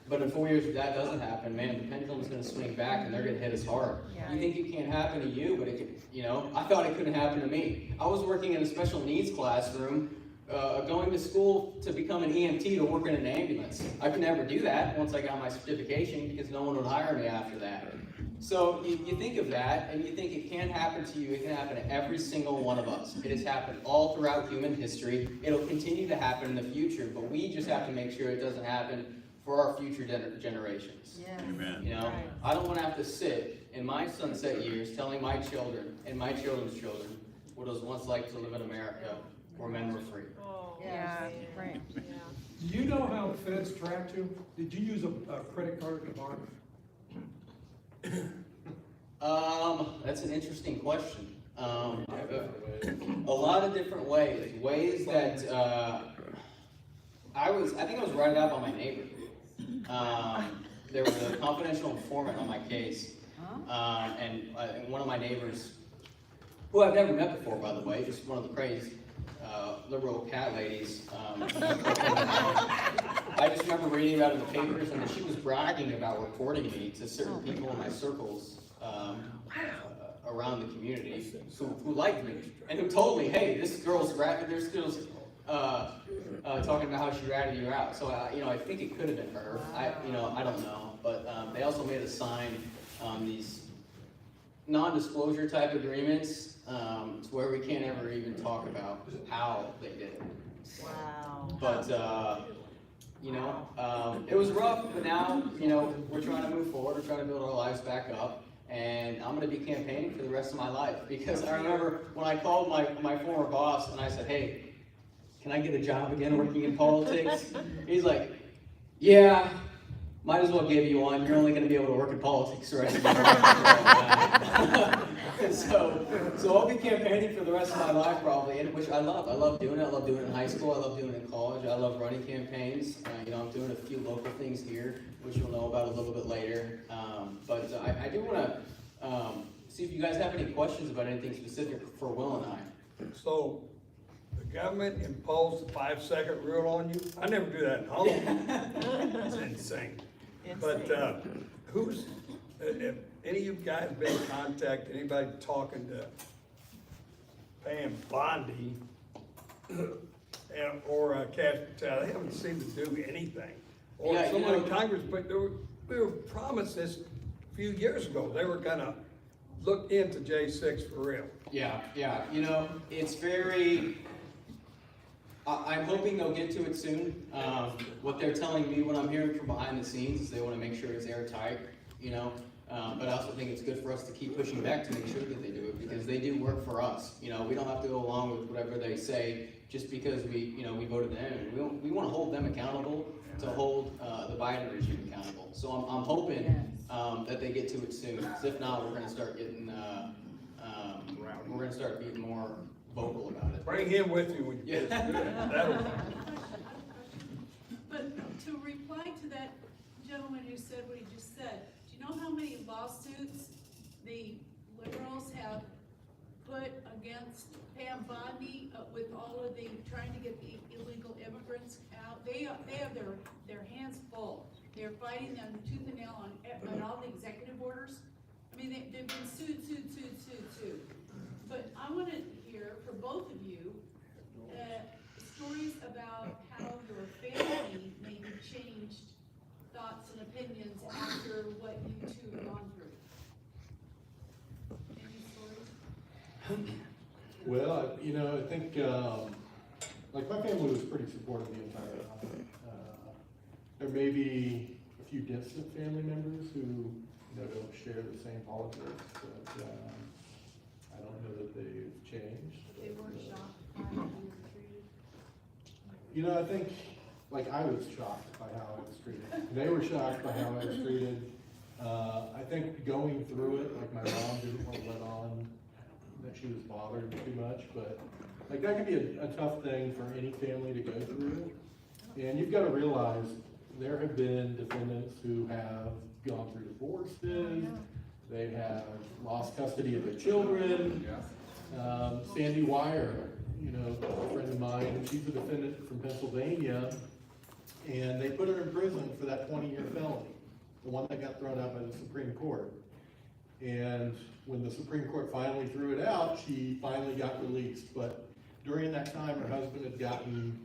But in 4 years, if that doesn't happen, man, the pendulum's gonna swing back and they're gonna hit us hard. You think it can't happen to you, but it could, you know, I thought it couldn't happen to me. I was working in a special needs classroom, going to school to become an EMT to work in an ambulance. I could never do that once I got my certification because no one would hire me after that. So you think of that and you think it can happen to you, it can happen to every single one of us. It has happened all throughout human history. It'll continue to happen in the future, but we just have to make sure it doesn't happen for our future generations. Amen. You know, I don't want to have to sit in my sunset years telling my children and my children's children what it was once like to live in America where men were free. Oh, Yeah, right. yeah. Do you know how the feds tracked you? Did you use a credit card to borrow? That's an interesting question. A lot of different ways. Ways that I think I was ratted out by my neighbor. There was a confidential informant on my case, and one of my neighbors, who I've never met before, by the way, just one of the crazy liberal cat ladies. I just remember reading about it in the papers, and she was bragging about reporting me to certain people in my circles around the community who liked me and who told me, hey, this girl's talking about how she ratted you out. So you know, I think it could have been her. I don't know, but they also made us sign these non-disclosure type agreements to where we can't ever even talk about how they did it. Wow. But you know, it was rough, but now, you know, we're trying to move forward. We're trying to build our lives back up, and I'm going to be campaigning for the rest of my life because I remember when I called my former boss and I said, hey, can I get a job again working in politics? He's like, yeah, might as well give you one. You're only going to be able to work in politics the rest of your life. So I'll be campaigning for the rest of my life probably, which I love. I love doing it. I love doing it in high school. I love doing it in college. I love running campaigns. You know, I'm doing a few local things here, which you'll know about a little bit later. But I do want to see if you guys have any questions about anything specific for Will and I. So, the government imposed a 5-second rule on you? I never do that in Hollywood. It's insane. But who's, if any of you guys been in contact, anybody talking to Pam Bondi or Cash Patel? They haven't seemed to do anything. Or Yeah, someone you in know, Congress, but we were promised this a few years ago. They were gonna look into J6 for real. Yeah. You know, it's very. I'm hoping they'll get to it soon. What they're telling me, what I'm hearing from behind the scenes, is they want to make sure it's airtight. You know, but I also think it's good for us to keep pushing back to make sure that they do it because they do work for us. You know, we don't have to go along with whatever they say just because we voted them in. We want to hold them accountable to hold the Biden regime accountable. So I'm hoping that they get to it soon. Because if not, we're going to start getting being more vocal about it. Bring him with you when you get that'll. But to reply to that gentleman who said what he just said, do you know how many lawsuits the liberals put against Pam Bondi with all of the, trying to get the illegal immigrants out. They have their hands full. They're fighting them tooth and nail on all the executive orders. I mean, they've been sued. But I want to hear from both of you, stories about how your family maybe changed thoughts and opinions after what you two have gone through. Any stories? Well, I think, like my family was pretty supportive the entire time. There may be a few distant family members who, don't share the same politics, but I don't know that they've changed. They weren't shocked by how you were treated? I think, like, I was shocked by how I was treated. They were shocked by how I was treated. I think going through it, like, my mom didn't want to let on that she was bothered too much, but, like, that could be a tough thing for any family to go through. And you've got to realize there have been defendants who have gone through divorces, they have lost custody of their children. Sandy Wire, a friend of mine, she's a defendant from Pennsylvania, and they put her in prison for that 20-year felony, the one that got thrown out by the Supreme Court. And when the Supreme Court finally threw it out, she finally got released. But during that time, her husband had gotten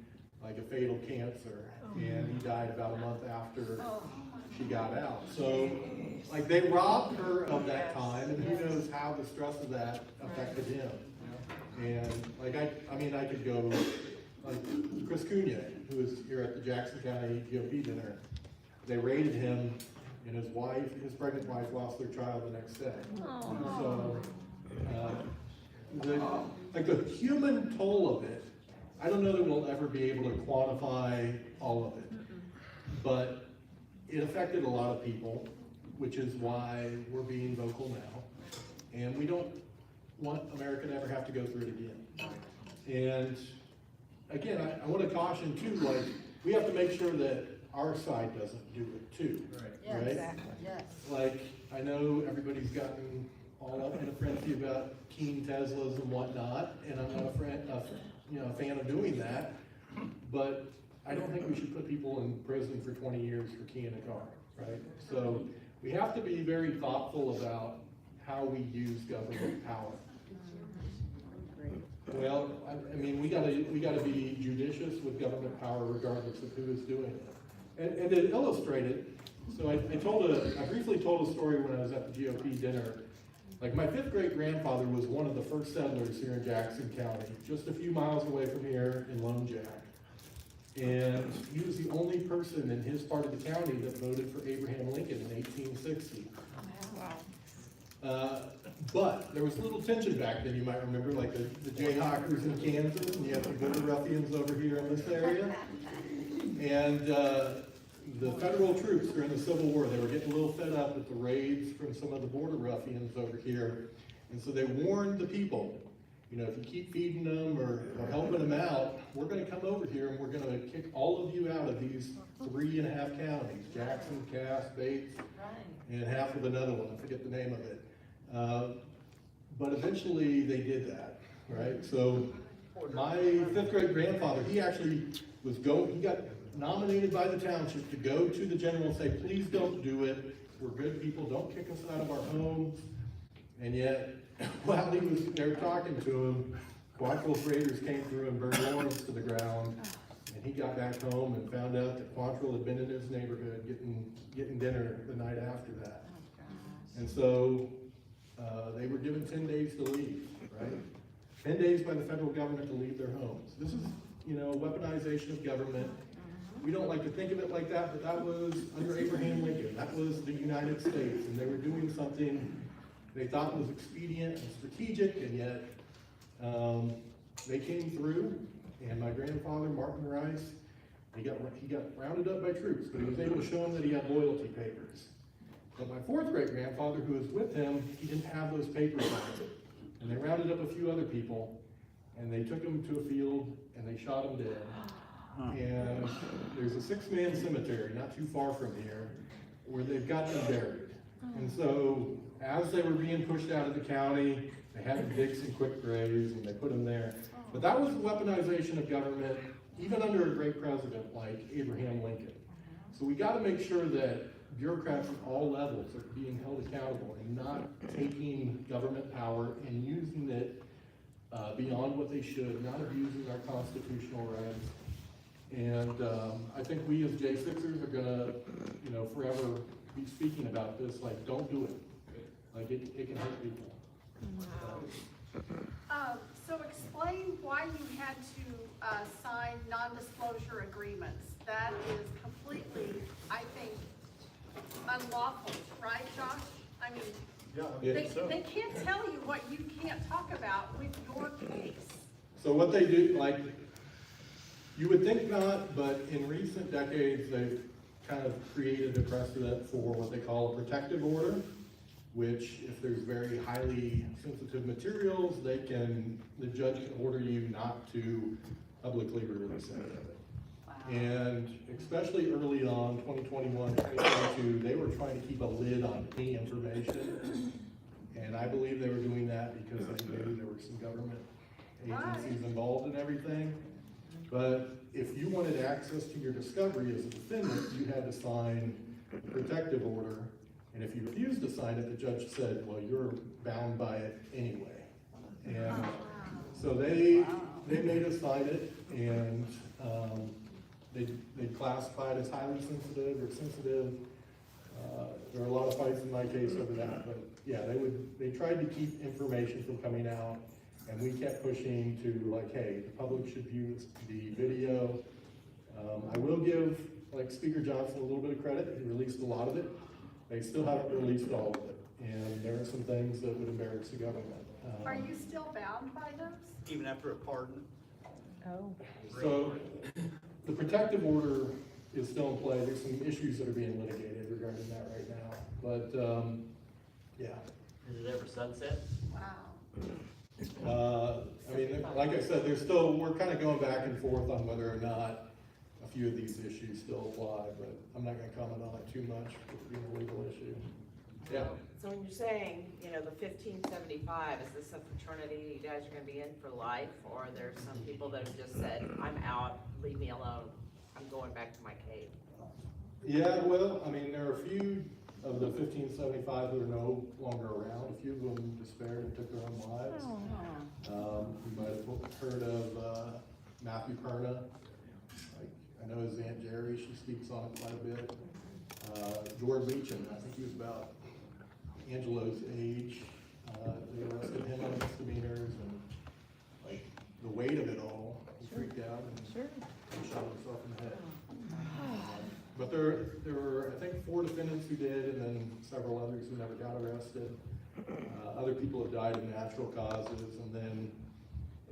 like a fatal cancer, and he died about a month after she got out. So, like, they robbed her of that time, and who knows how the stress of that affected him. And like, I could go, like Chris Cunha, who was here at the Jackson County GOP dinner. They raided him, and his pregnant wife lost their child the next day. So, the human toll of it, I don't know that we'll ever be able to quantify all of it, but it affected a lot of people, which is why we're being vocal now. And we don't want America to ever have to go through it again. And again, I want to caution too, like, we have to make sure that our side doesn't do it too. Right. Yeah, right? exactly, yes. Like, I know everybody's gotten all up in a frenzy about keen Teslas and whatnot, and I'm not a fan of doing that, but I don't think we should put people in prison for 20 years for keying a car, right? So we have to be very thoughtful about how we use government power. Well, I mean, we gotta be judicious with government power regardless of who is doing it. And to illustrate it, so I briefly told a story when I was at the GOP dinner. Like, my 5th great grandfather was one of the first settlers here in Jackson County, just a few miles away from here in Lone Jack. And he was the only person in his part of the county that voted for Abraham Lincoln in 1860. But there was a little tension back then, you might remember, like the Jayhawkers in Kansas, and you have the Border Ruffians over here in this area. And the federal troops during the Civil War, they were getting a little fed up with the raids from some of the Border Ruffians over here. And so they warned the people, if you keep feeding them or helping them out, we're going to come over here and we're going to kick all of you out of these 3.5 counties, Jackson, Cass, Bates, and half of another one, I forget the name of it. But eventually they did that, right? So my 5th great grandfather, he actually he got nominated by the township to go to the general and say, please don't do it. We're good people, don't kick us out of our homes. And yet, while he was there talking to him, Quantrill's raiders came through and burned Lawrence to the ground. And he got back home and found out that Quantrill had been in his neighborhood getting dinner the night after that. And so they were given 10 days to leave, right? 10 days by the federal government to leave their homes. This is, weaponization of government. We don't like to think of it like that, but that was under Abraham Lincoln. That was the United States, and they were doing something they thought was expedient and strategic, and yet they came through. And my grandfather, Martin Rice, he got rounded up by troops, but he was able to show them that he had loyalty papers. But my 4th great grandfather, who was with him, he didn't have those papers on him. And they rounded up a few other people, and they took him to a field, and they shot him dead. And there's a 6-man cemetery not too far from here where they've got them buried. And so as they were being pushed out of the county, they had the Dixon quick graves and they put them there. But that was the weaponization of government, even under a great president like Abraham Lincoln. So we gotta make sure that bureaucrats at all levels are being held accountable and not taking government power and using it beyond what they should, not abusing our constitutional rights. And I think we as J6ers are gonna, forever be speaking about this, like, don't do it. Like, it can hurt people. So explain why you had to sign non-disclosure agreements. That is completely, I think, unlawful, right, Josh? I mean, they can't tell you what you can't talk about with your case. So what they do, like, you would think not, but in recent decades, they've kind of created a precedent for what they call a protective order, which if there's very highly sensitive materials, the judge can order you not to publicly release any of it. Wow. And especially early on, 2021, 2022, they were trying to keep a lid on any information. And I believe they were doing that because they knew there were some government agencies involved in everything. But if you wanted access to your discovery as a defendant, you had to sign a protective order. And if you refused to sign it, the judge said, well, you're bound by it anyway. And so they made us sign it, and they classified as highly sensitive or sensitive. There were a lot of fights in my case over that, but yeah, they tried to keep information from coming out, and we kept pushing to like, hey, the public should view the video. I will give Speaker Johnson a little bit of credit. He released a lot of it. They still haven't released all of it, and there are some things that would embarrass the government. Are you still bound by those? Even after a pardon? Oh. So, the protective order is still in play. There's some issues that are being litigated regarding that right now, but, yeah. Is it ever sunset? Wow. I mean, like I said, we're kind of going back and forth on whether or not a few of these issues still apply, but I'm not gonna comment on it too much, it's being a legal issue. Yeah. So when you're saying, the 1575, is this a fraternity you guys are gonna be in for life? Or there's some people that have just said, I'm out, leave me alone, I'm going back to my cave? Yeah, well, I mean, there are a few of the 1575 who are no longer around. A few of them despaired and took their own lives. You might have heard of Matthew Perna. I know his Aunt Jerry, she speaks on it quite a bit. George Leachin, I think he was about Angelo's age. They arrested him on misdemeanors, and the weight of it all, he freaked out and shot himself in the head. But there were, I think, 4 defendants who did, and then several others who never got arrested. Other people have died of natural causes, and then,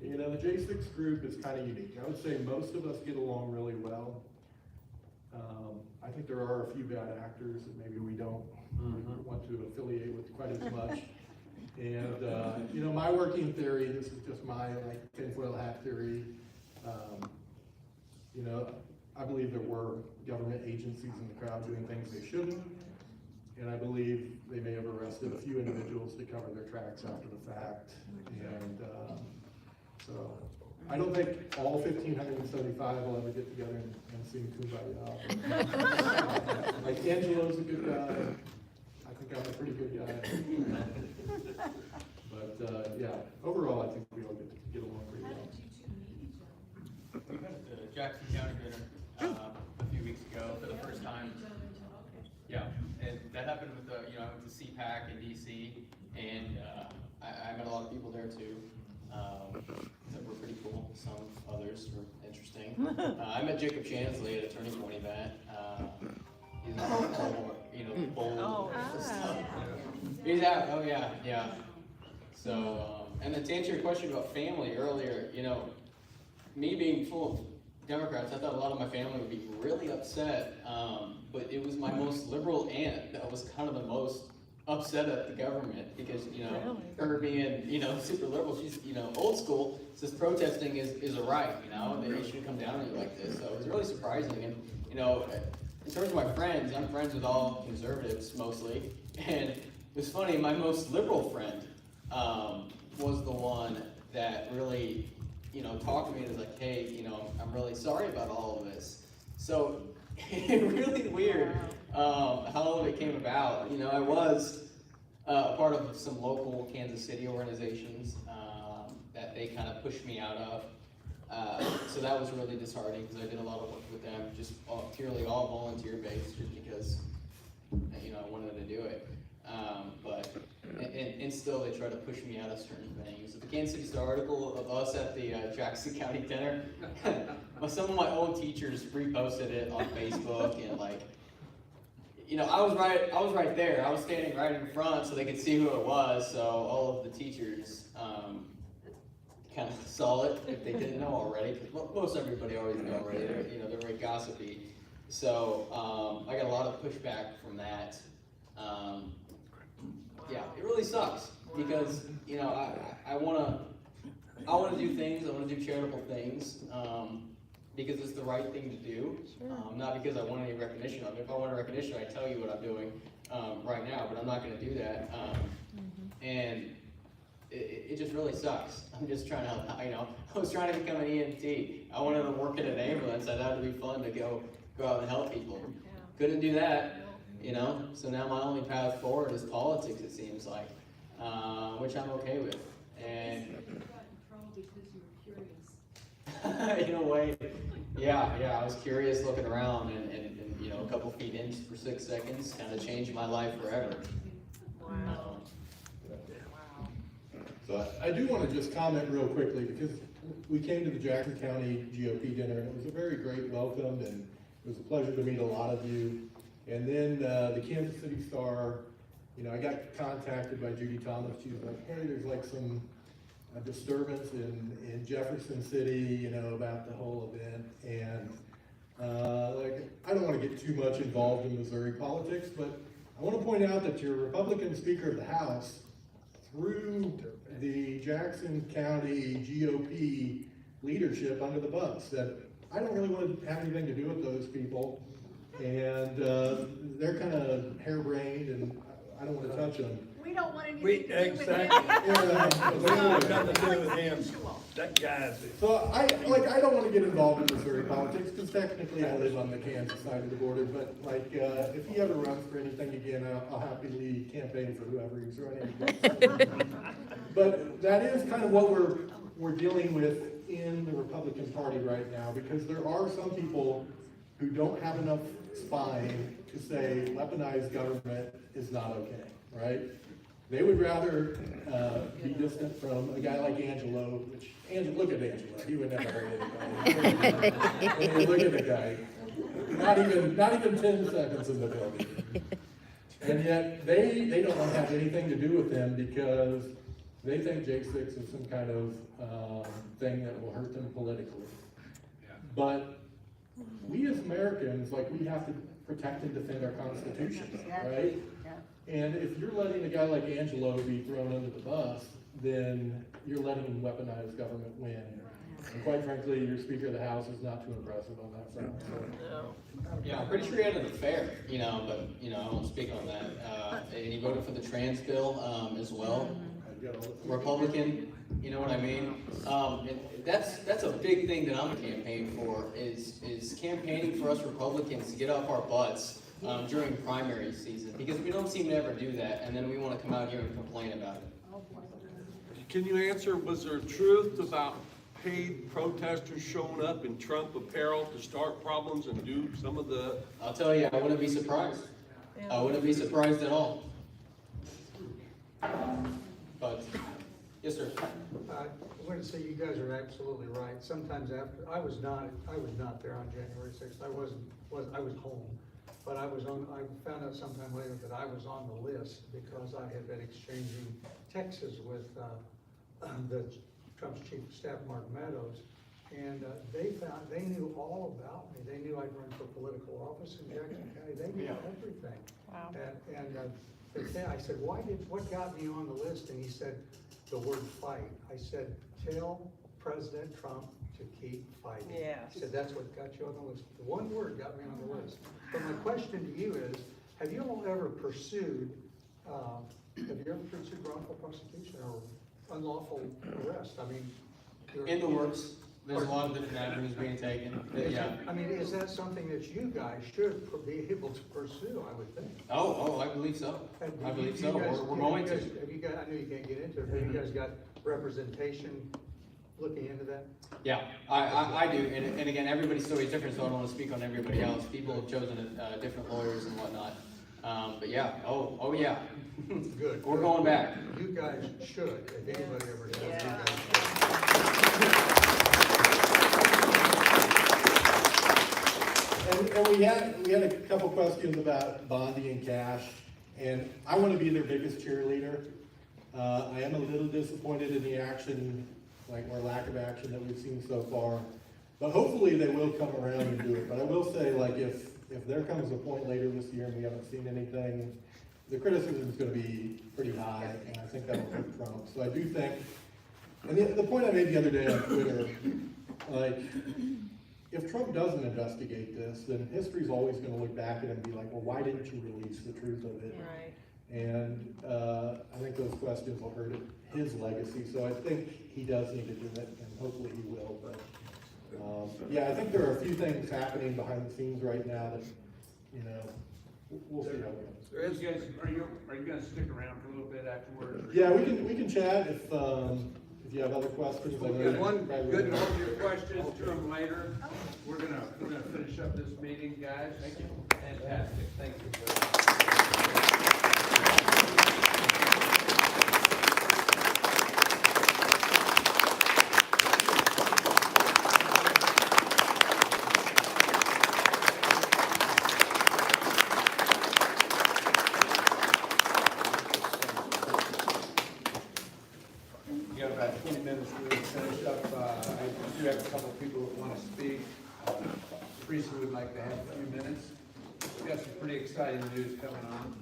the J6 group is kind of unique. I would say most of us get along really well. I think there are a few bad actors that maybe we don't want to affiliate with quite as much. And, my working theory, this is just my tinfoil hat theory, I believe there were government agencies in the crowd doing things they shouldn't, and I believe they may have arrested a few individuals to cover their tracks after the fact. And so I don't think all 1,575 will ever get together and sing Kumbaya. Like Angelo's a good guy. I think I'm a pretty good guy. But yeah, overall, I think we all get along pretty well. We went to Jackson County dinner a few weeks ago for the first time. Yeah, and that happened with I went to CPAC in DC, and I met a lot of people there too that were pretty cool. Some others were interesting. I met Jacob Chansley at a Turning Point event. He's bold stuff. He's out. Oh yeah. So, and then to answer your question about family earlier, me being full of Democrats, I thought a lot of my family would be really upset, but it was my most liberal aunt that was kind of the most upset at the government because, her being, super liberal, she's, old school, says protesting is a right, and they shouldn't come down on you like this. So it was really surprising. And, in terms of my friends, I'm friends with all conservatives mostly, and it's funny, my most liberal friend, was the one that really, you know, talked to me and was like, hey, you know, I'm really sorry about all of this. So, really weird, how all of it came about. You know, I was part of some local Kansas City organizations, that they kind of pushed me out of. So that was really disheartening because I did a lot of work with them, just purely all volunteer based, just because, you know, I wanted to do it. And still they try to push me out of certain things. The Kansas City Star article of us at the Jackson County dinner, some of my old teachers reposted it on Facebook, and like, you know, I was right there. I was standing right in front so they could see who it was. So all of the teachers kind of saw it if they didn't know already, because most everybody always knew already. They're very gossipy. So I got a lot of pushback from that. Yeah, it really sucks because, you know, I wanna do things. I wanna do charitable things because it's the right thing to do. Not because I want any recognition of it. If I want recognition, I tell you what I'm doing right now, but I'm not gonna do that. And it just really sucks. I'm just trying to help. You know, I was trying to become an EMT. I wanted to work in an ambulance. I thought it'd be fun to go out and help people. Couldn't do that, you know. So now my only path forward is politics. It seems like, which I'm okay with. And You got in trouble because you were curious. in a way, yeah. I was curious, looking around, and you know, a couple feet in for 6 seconds kind of changed my life forever. Wow. So I do want to just comment real quickly, because we came to the Jackson County GOP dinner, and it was a very great welcome, and it was a pleasure to meet a lot of you. And then the Kansas City Star, you know, I got contacted by Judy Thomas. She was like, hey, there's like some disturbance in Jefferson City, you know, about the whole event. And like, I don't want to get too much involved in Missouri politics, but I want to point out that your Republican Speaker of the House threw the Jackson County GOP leadership under the bus. That I don't really want to have anything to do with those people, and they're kind of harebrained, and I don't want to touch them. We don't want anything to do with Exactly. him. We want nothing to do with him. That guy's. So I don't want to get involved in Missouri politics, because technically I live on the Kansas side of the border, but like, if he ever runs for anything again, I'll happily campaign for whoever he's running against. But that is kind of what we're dealing with in the Republican Party right now, because there are some people who don't have enough spine to say weaponized government is not okay, right? They would rather be distant from a guy like Angelo, which, look at Angelo, he would never hurt anybody. I mean, look at the guy, not even 10 seconds in the building. And yet, they don't want to have anything to do with him because they think J6 is some kind of thing that will hurt them politically. But we as Americans, like, we have to protect and defend our Constitution, right? And if you're letting a guy like Angelo be thrown under the bus, then you're letting weaponized government win. And quite frankly, your Speaker of the House is not too impressive on that front. So. Yeah, I'm pretty sure he had an affair, you know, but, you know, I won't speak on that. And he voted for the trans bill as well. Republican, you know what I mean? And that's a big thing that I'm campaigning for, is campaigning for us Republicans to get off our butts during primary season, because we don't seem to ever do that, and then we want to come out here and complain about it. Can you answer, was there truth about paid protesters showing up in Trump apparel to start problems and do some of the... I'll tell you, I wouldn't be surprised. I wouldn't be surprised at all. But, yes, sir. I want to say you guys are absolutely right. Sometimes after, I was not there on January 6th. I was home. But I found out sometime later that I was on the list because I had been exchanging texts with the Trump's chief of staff, Mark Meadows, and they knew all about me. They knew I'd run for political office in Jackson County. They knew everything. Wow. And I said, what got me on the list? And he said, the word fight. I said, tell President Trump to keep fighting. Yes. He said, that's what got you on the list. The one word got me on the list. But my question to you is, have you all ever pursued have you ever pursued wrongful prosecution or unlawful arrest? I mean. In the works, there's a lot of different avenues being taken, but yeah. I mean, is that something that you guys should be able to pursue, I would think? Oh, I believe so. I believe so, we're going to. Have you guys, I know you can't get into it, but you guys got representation looking into that? Yeah, I do, and again, everybody's story is different, so I don't want to speak on everybody else. People have chosen different lawyers and whatnot. But yeah, oh yeah. Good. We're going back. You guys should, if anybody ever does, you guys And we had a couple questions about Bondi and Cash, and I want to be their biggest cheerleader. I am a little disappointed in the action, or lack of action that we've seen so far, but hopefully they will come around and do it. But I will say, if there comes a point later this year and we haven't seen anything, the criticism is going to be pretty high, and I think that'll hurt Trump. So I do think, and the point I made the other day on Twitter, if Trump doesn't investigate this, then history's always going to look back at it and be like, well, why didn't you release the truth of it? Right. And I think those questions will hurt his legacy. So I think he does need to do it, and hopefully he will. But yeah, I think there are a few things happening behind the scenes right now that, we'll see how it goes. Are you gonna stick around for a little bit afterward? Yeah, we can chat if you have other questions. We'll get one good one of your questions to them later. We're gonna finish up this meeting, guys. Thank you. Fantastic. Thank you very much. We got about 20 minutes to finish up. I do have a couple of people that want to speak. Teresa would like to have a few minutes. We've got some pretty exciting news coming on.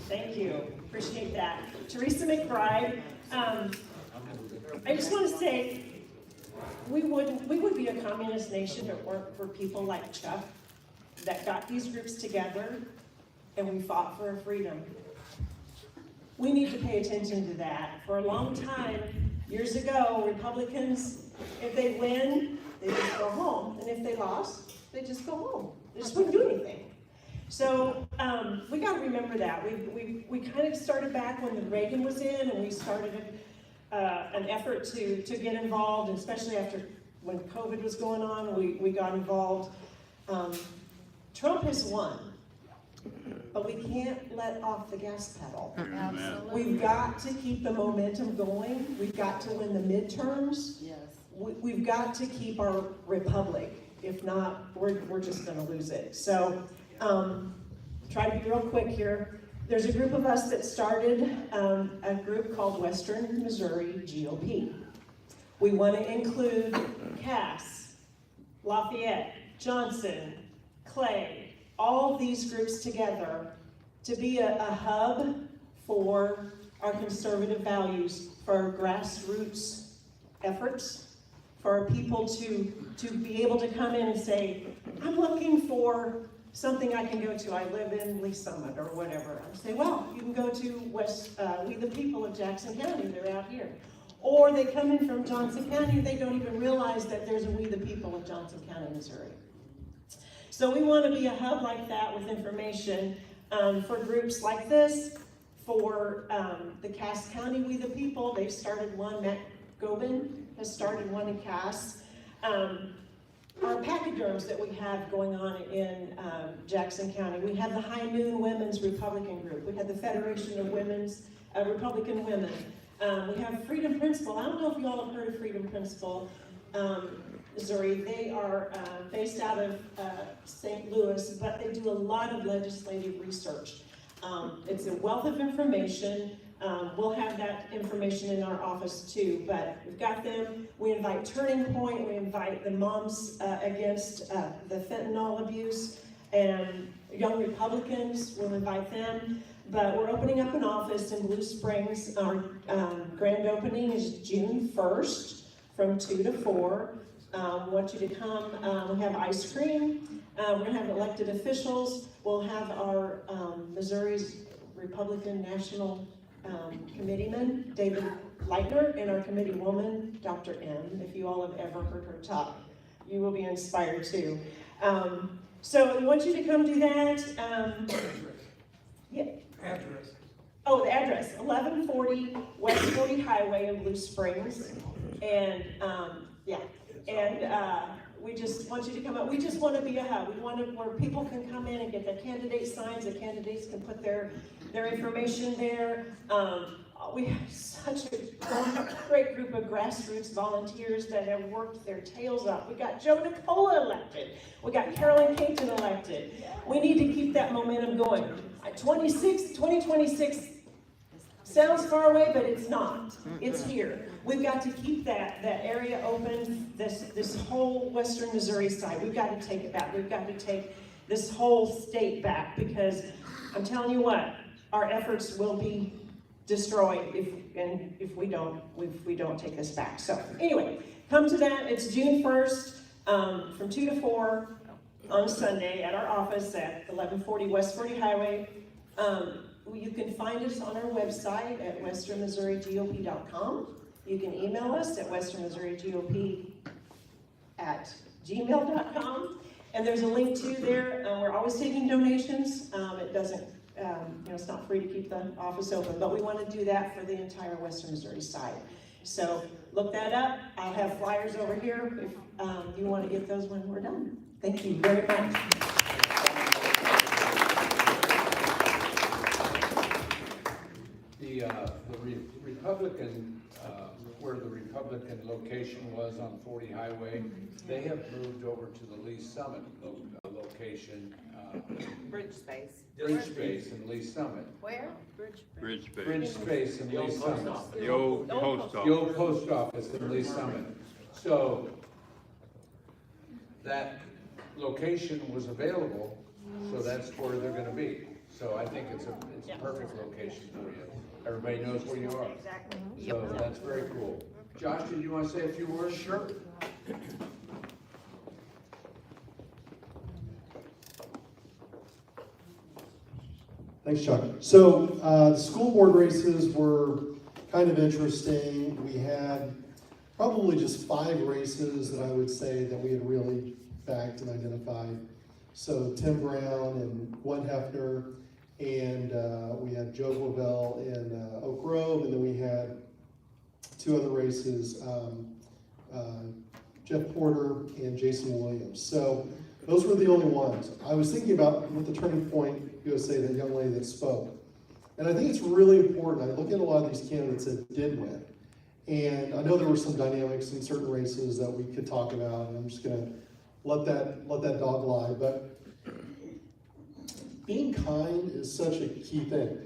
Thank you, appreciate that. Teresa McBride, I just want to say, we would be a communist nation if it weren't for people like Chuck that got these groups together and we fought for our freedom. We need to pay attention to that. For a long time, years ago, Republicans, if they win, they just go home. And if they lost, they just go home. They just wouldn't do anything. So we got to remember that. We kind of started back when Reagan was in, and we started an effort to get involved, and especially after when COVID was going on, we got involved. Trump has won. But we can't let off the gas pedal. Absolutely. We've got to keep the momentum going. We've got to win the midterms. Yes. We've got to keep our republic. If not, we're just going to lose it. So try to be real quick here. There's a group of us that started a group called Western Missouri GOP. We want to include Cass, Lafayette, Johnson, Clay, all these groups together to be a hub for our conservative values, for our grassroots efforts, for our people to be able to come in and say, I'm looking for something I can go to. I live in Lee Summit or whatever. I say, well, you can go to We the People of Jackson County. They're out here. Or they come in from Johnson County. They don't even realize that there's a We the People of Johnson County, Missouri. So we want to be a hub like that with information for groups like this, for the Cass County We the People. They've started one. Matt Gobin has started one in Cass. Our pachyderms that we have going on in Jackson County. We have the High Noon Women's Republican Group. We have the Federation of Women's Republican Women. We have Freedom Principle. I don't know if you all have heard of Freedom Principle, Missouri. They are based out of St. Louis, but they do a lot of legislative research. It's a wealth of information. We'll have that information in our office too, but we've got them. We invite Turning Point. We invite the Moms Against the Fentanyl Abuse and Young Republicans. We'll invite them. But we're opening up an office in Blue Springs. Our grand opening is June 1st from 2 to 4. We want you to come. We have ice cream. We're going to have elected officials. We'll have our Missouri's Republican National Committeeman, David Leitner, and our committee woman, Dr. M. If you all have ever heard her talk, you will be inspired too. So we want you to come do that. Yeah. Address. Oh, the address, 1140 West 40 Highway in Blue Springs. And, we just want you to come out. We just want to be a hub. We want to, where people can come in and get their candidate signs. The candidates can put their information there. We have such a great group of grassroots volunteers that have worked their tails off. We got Joe Nicola elected. We got Carolyn Caton elected. We need to keep that momentum going. 2026 sounds far away, but it's not. It's here. We've got to keep that area open, this whole western Missouri side. We've got to take it back. We've got to take this whole state back, because I'm telling you what, our efforts will be destroyed if we don't take this back. So anyway, come to that. It's June 1st from 2 to 4 on Sunday at our office at 1140 West 40 Highway. You can find us on our website at westernmissourigop.com. You can email us at westernmissourigop@gmail.com. And there's a link to there. We're always taking donations. It doesn't, it's not free to keep the office open, but we want to do that for the entire Western Missouri side. So look that up. I'll have flyers over here if you want to get those when we're done. Thank you very much. The Republican, where the Republican location was on 40 Highway, they have moved over to the Lee Summit location. Bridge space. Bridge space in Lee Summit. Where? Bridge space. Bridge space in Lee Summit. The old post office. The old post office in Lee Summit. So that location was available, so that's where they're gonna be. So I think it's a perfect location for you. Everybody knows where you are. Exactly. So that's very cool. Josh, did you want to say a few words? Sure. Thanks, Chuck. So the school board races were kind of interesting. We had probably just 5 races that I would say that we had really backed and identified. So Tim Brown and Gwen Hefner, and we had Joe Lavelle in Oak Grove, and then we had 2 other races, Jeff Porter and Jason Williams. So those were the only ones. I was thinking about with the Turning Point USA, that young lady that spoke. And I think it's really important. I look at a lot of these candidates that did win. And I know there were some dynamics in certain races that we could talk about, and I'm just gonna let that dog lie. But being kind is such a key thing.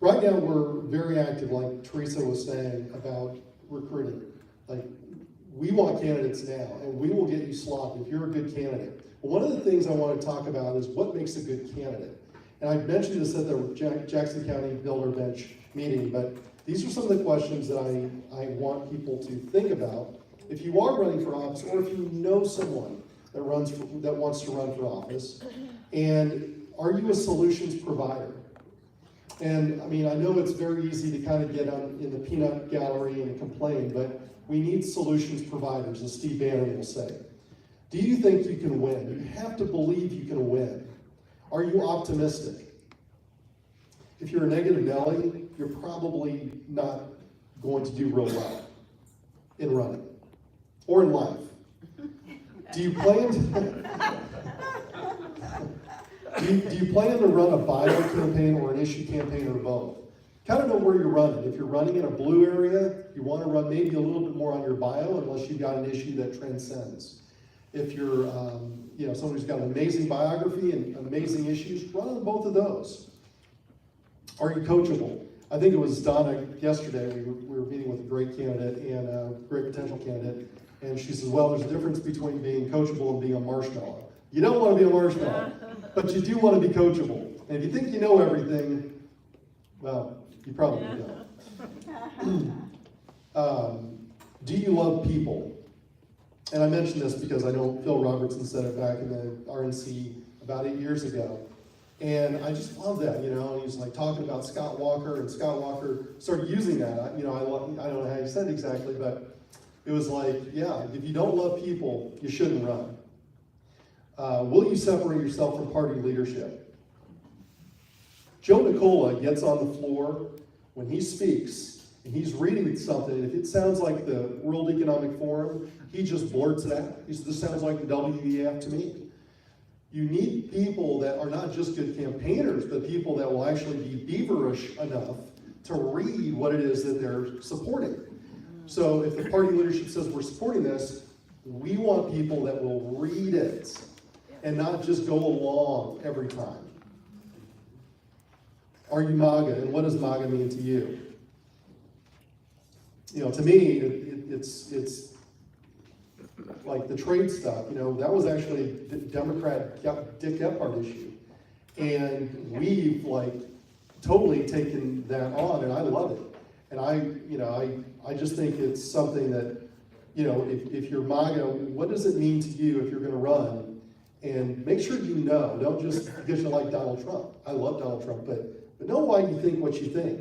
Right now we're very active, like Teresa was saying, about recruiting. Like, we want candidates now, and we will get you slopped if you're a good candidate. But one of the things I want to talk about is what makes a good candidate. And I mentioned this at the Jackson County Builder Bench meeting, but these are some of the questions that I want people to think about. If you are running for office, or if you know someone that wants to run for office, and are you a solutions provider? And I mean, I know it's very easy to kind of get in the peanut gallery and complain, but we need solutions providers, as Steve Bannon will say. Do you think you can win? You have to believe you can win. Are you optimistic? If you're a negative Nelly, you're probably not going to do real well in running or in life. Do you plan to run a bio campaign or an issue campaign or both? Kind of know where you're running. If you're running in a blue area, you want to run maybe a little bit more on your bio, unless you've got an issue that transcends. If you're someone who's got an amazing biography and amazing issues, run on both of those. Are you coachable? I think it was Donna yesterday, we were meeting with a great candidate and a great potential candidate, and she says, well, there's a difference between being coachable and being a marshmallow. You don't want to be a marshmallow, but you do want to be coachable. And if you think you know everything, well, you probably don't. Do you love people? And I mention this because I know Phil Robertson said it back in the RNC about 8 years ago. And I just love that, you know, and he's like talking about Scott Walker, and Scott Walker started using that. I don't know how he said it exactly, but it was like, yeah, if you don't love people, you shouldn't run. Will you separate yourself from party leadership? Joe Nicola gets on the floor when he speaks, and he's reading something, and if it sounds like the World Economic Forum, he just blurts it out. He says, this sounds like the WEF to me. You need people that are not just good campaigners, but people that will actually be beaverish enough to read what it is that they're supporting. So if the party leadership says we're supporting this, we want people that will read it and not just go along every time. Are you MAGA, and what does MAGA mean to you? You know, to me, it's like the trade stuff, you know, that was actually a Democrat Dick Gephardt issue. And we've like totally taken that on, and I love it. And I just think it's something that, you know, if you're MAGA, what does it mean to you if you're gonna run? And make sure you know, don't just because you like Donald Trump. I love Donald Trump, but know why you think what you think.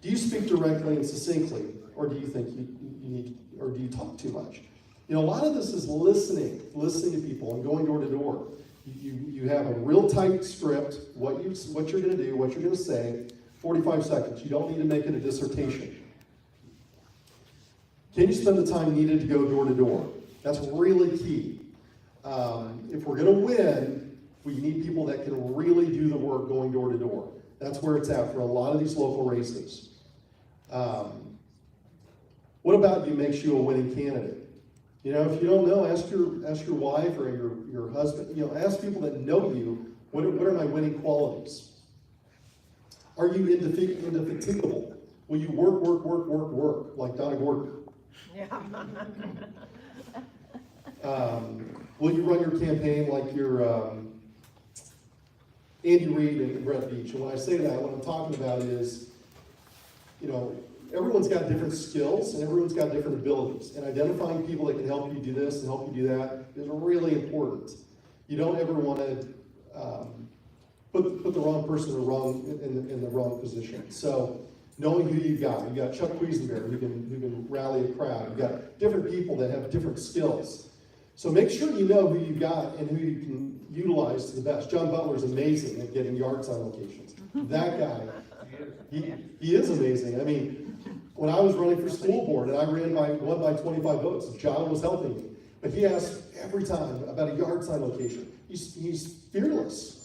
Do you speak directly and succinctly, or do you think you need, or do you talk too much? You know, a lot of this is listening to people and going door to door. You have a real tight script, what you're gonna do, what you're gonna say, 45 seconds. You don't need to make it a dissertation. Can you spend the time needed to go door to door? That's really key. If we're gonna win, we need people that can really do the work going door to door. That's where it's at for a lot of these local races. What about you makes you a winning candidate? You know, if you don't know, ask your wife or your husband. You know, ask people that know you. What are my winning qualities? Are you indefatigable? Will you work like Donna Gordon? Yeah. Will you run your campaign like your Andy Reid and Brett Beach? And when I say that, what I'm talking about is, you know, everyone's got different skills and everyone's got different abilities. And identifying people that can help you do this and help you do that is really important. You don't ever want to put the wrong person in the wrong position. So knowing who you've got Chuck Quisenberry who can rally a crowd. You've got different people that have different skills. So make sure you know who you've got and who you can utilize to the best. John Butler is amazing at getting yard sign locations. That guy, he is amazing. I mean, when I was running for school board and I won by 25 votes, John was helping me. But he asked every time about a yard sign location. He's fearless.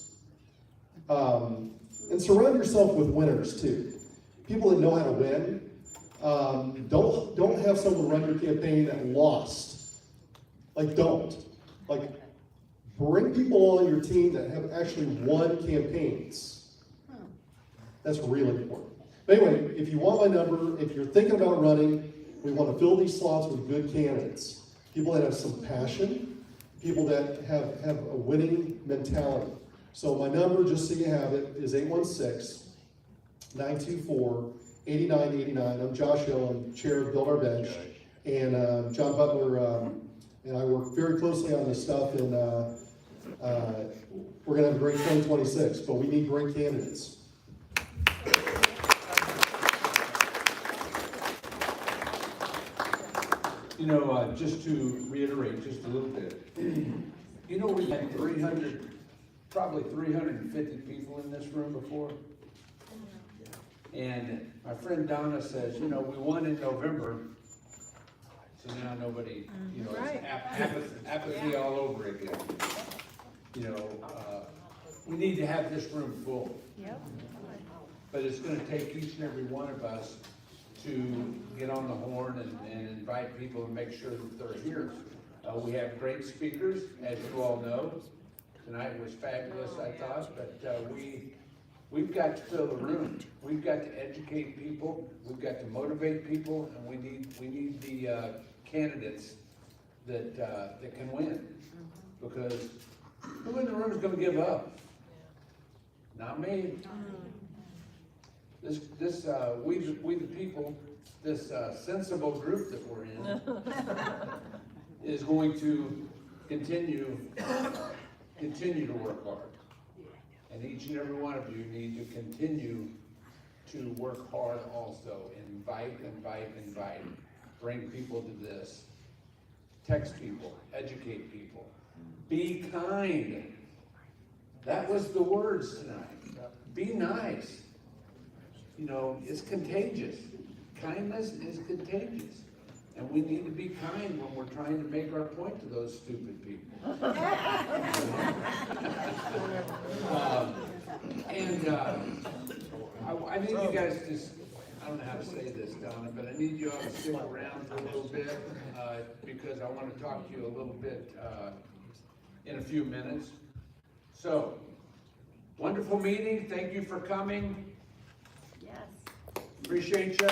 And surround yourself with winners too. People that know how to win. Don't have someone run your campaign that lost. Like, don't. Like, bring people on your team that have actually won campaigns. That's really important. But anyway, if you want my number, if you're thinking about running, we want to fill these slots with good candidates. People that have some passion, people that have a winning mentality. So my number, just so you have it, is 816-924-8989. I'm Josh Hill, I'm chair of Build Our Bench. And John Butler and I work very closely on this stuff, and we're gonna have a great 2026, but we need great candidates. You know, just to reiterate just a little bit, you know, we had probably 350 people in this room before. And my friend Donna says, you know, we won in November, so now nobody, you know, it's apathy all over again. You know, we need to have this room full. Yep. But it's gonna take each and every one of us to get on the horn and invite people and make sure that they're here. We have great speakers, as you all know. Tonight was fabulous, I thought, but we've got to fill the room. We've got to educate people, we've got to motivate people, and we need the candidates that can win. Because who in the room is gonna give up? Not me. We the people, this sensible group that we're in, is going to continue to work hard. And each and every one of you need to continue to work hard also. Invite. Bring people to this. Text people, educate people. Be kind. That was the words tonight. Be nice. You know, it's contagious. Kindness is contagious. And we need to be kind when we're trying to make our point to those stupid people. I need you guys to, I don't know how to say this, Donna, but I need you all to stick around for a little bit, because I want to talk to you a little bit in a few minutes. So, wonderful meeting. Thank you for coming. Yes. Appreciate you.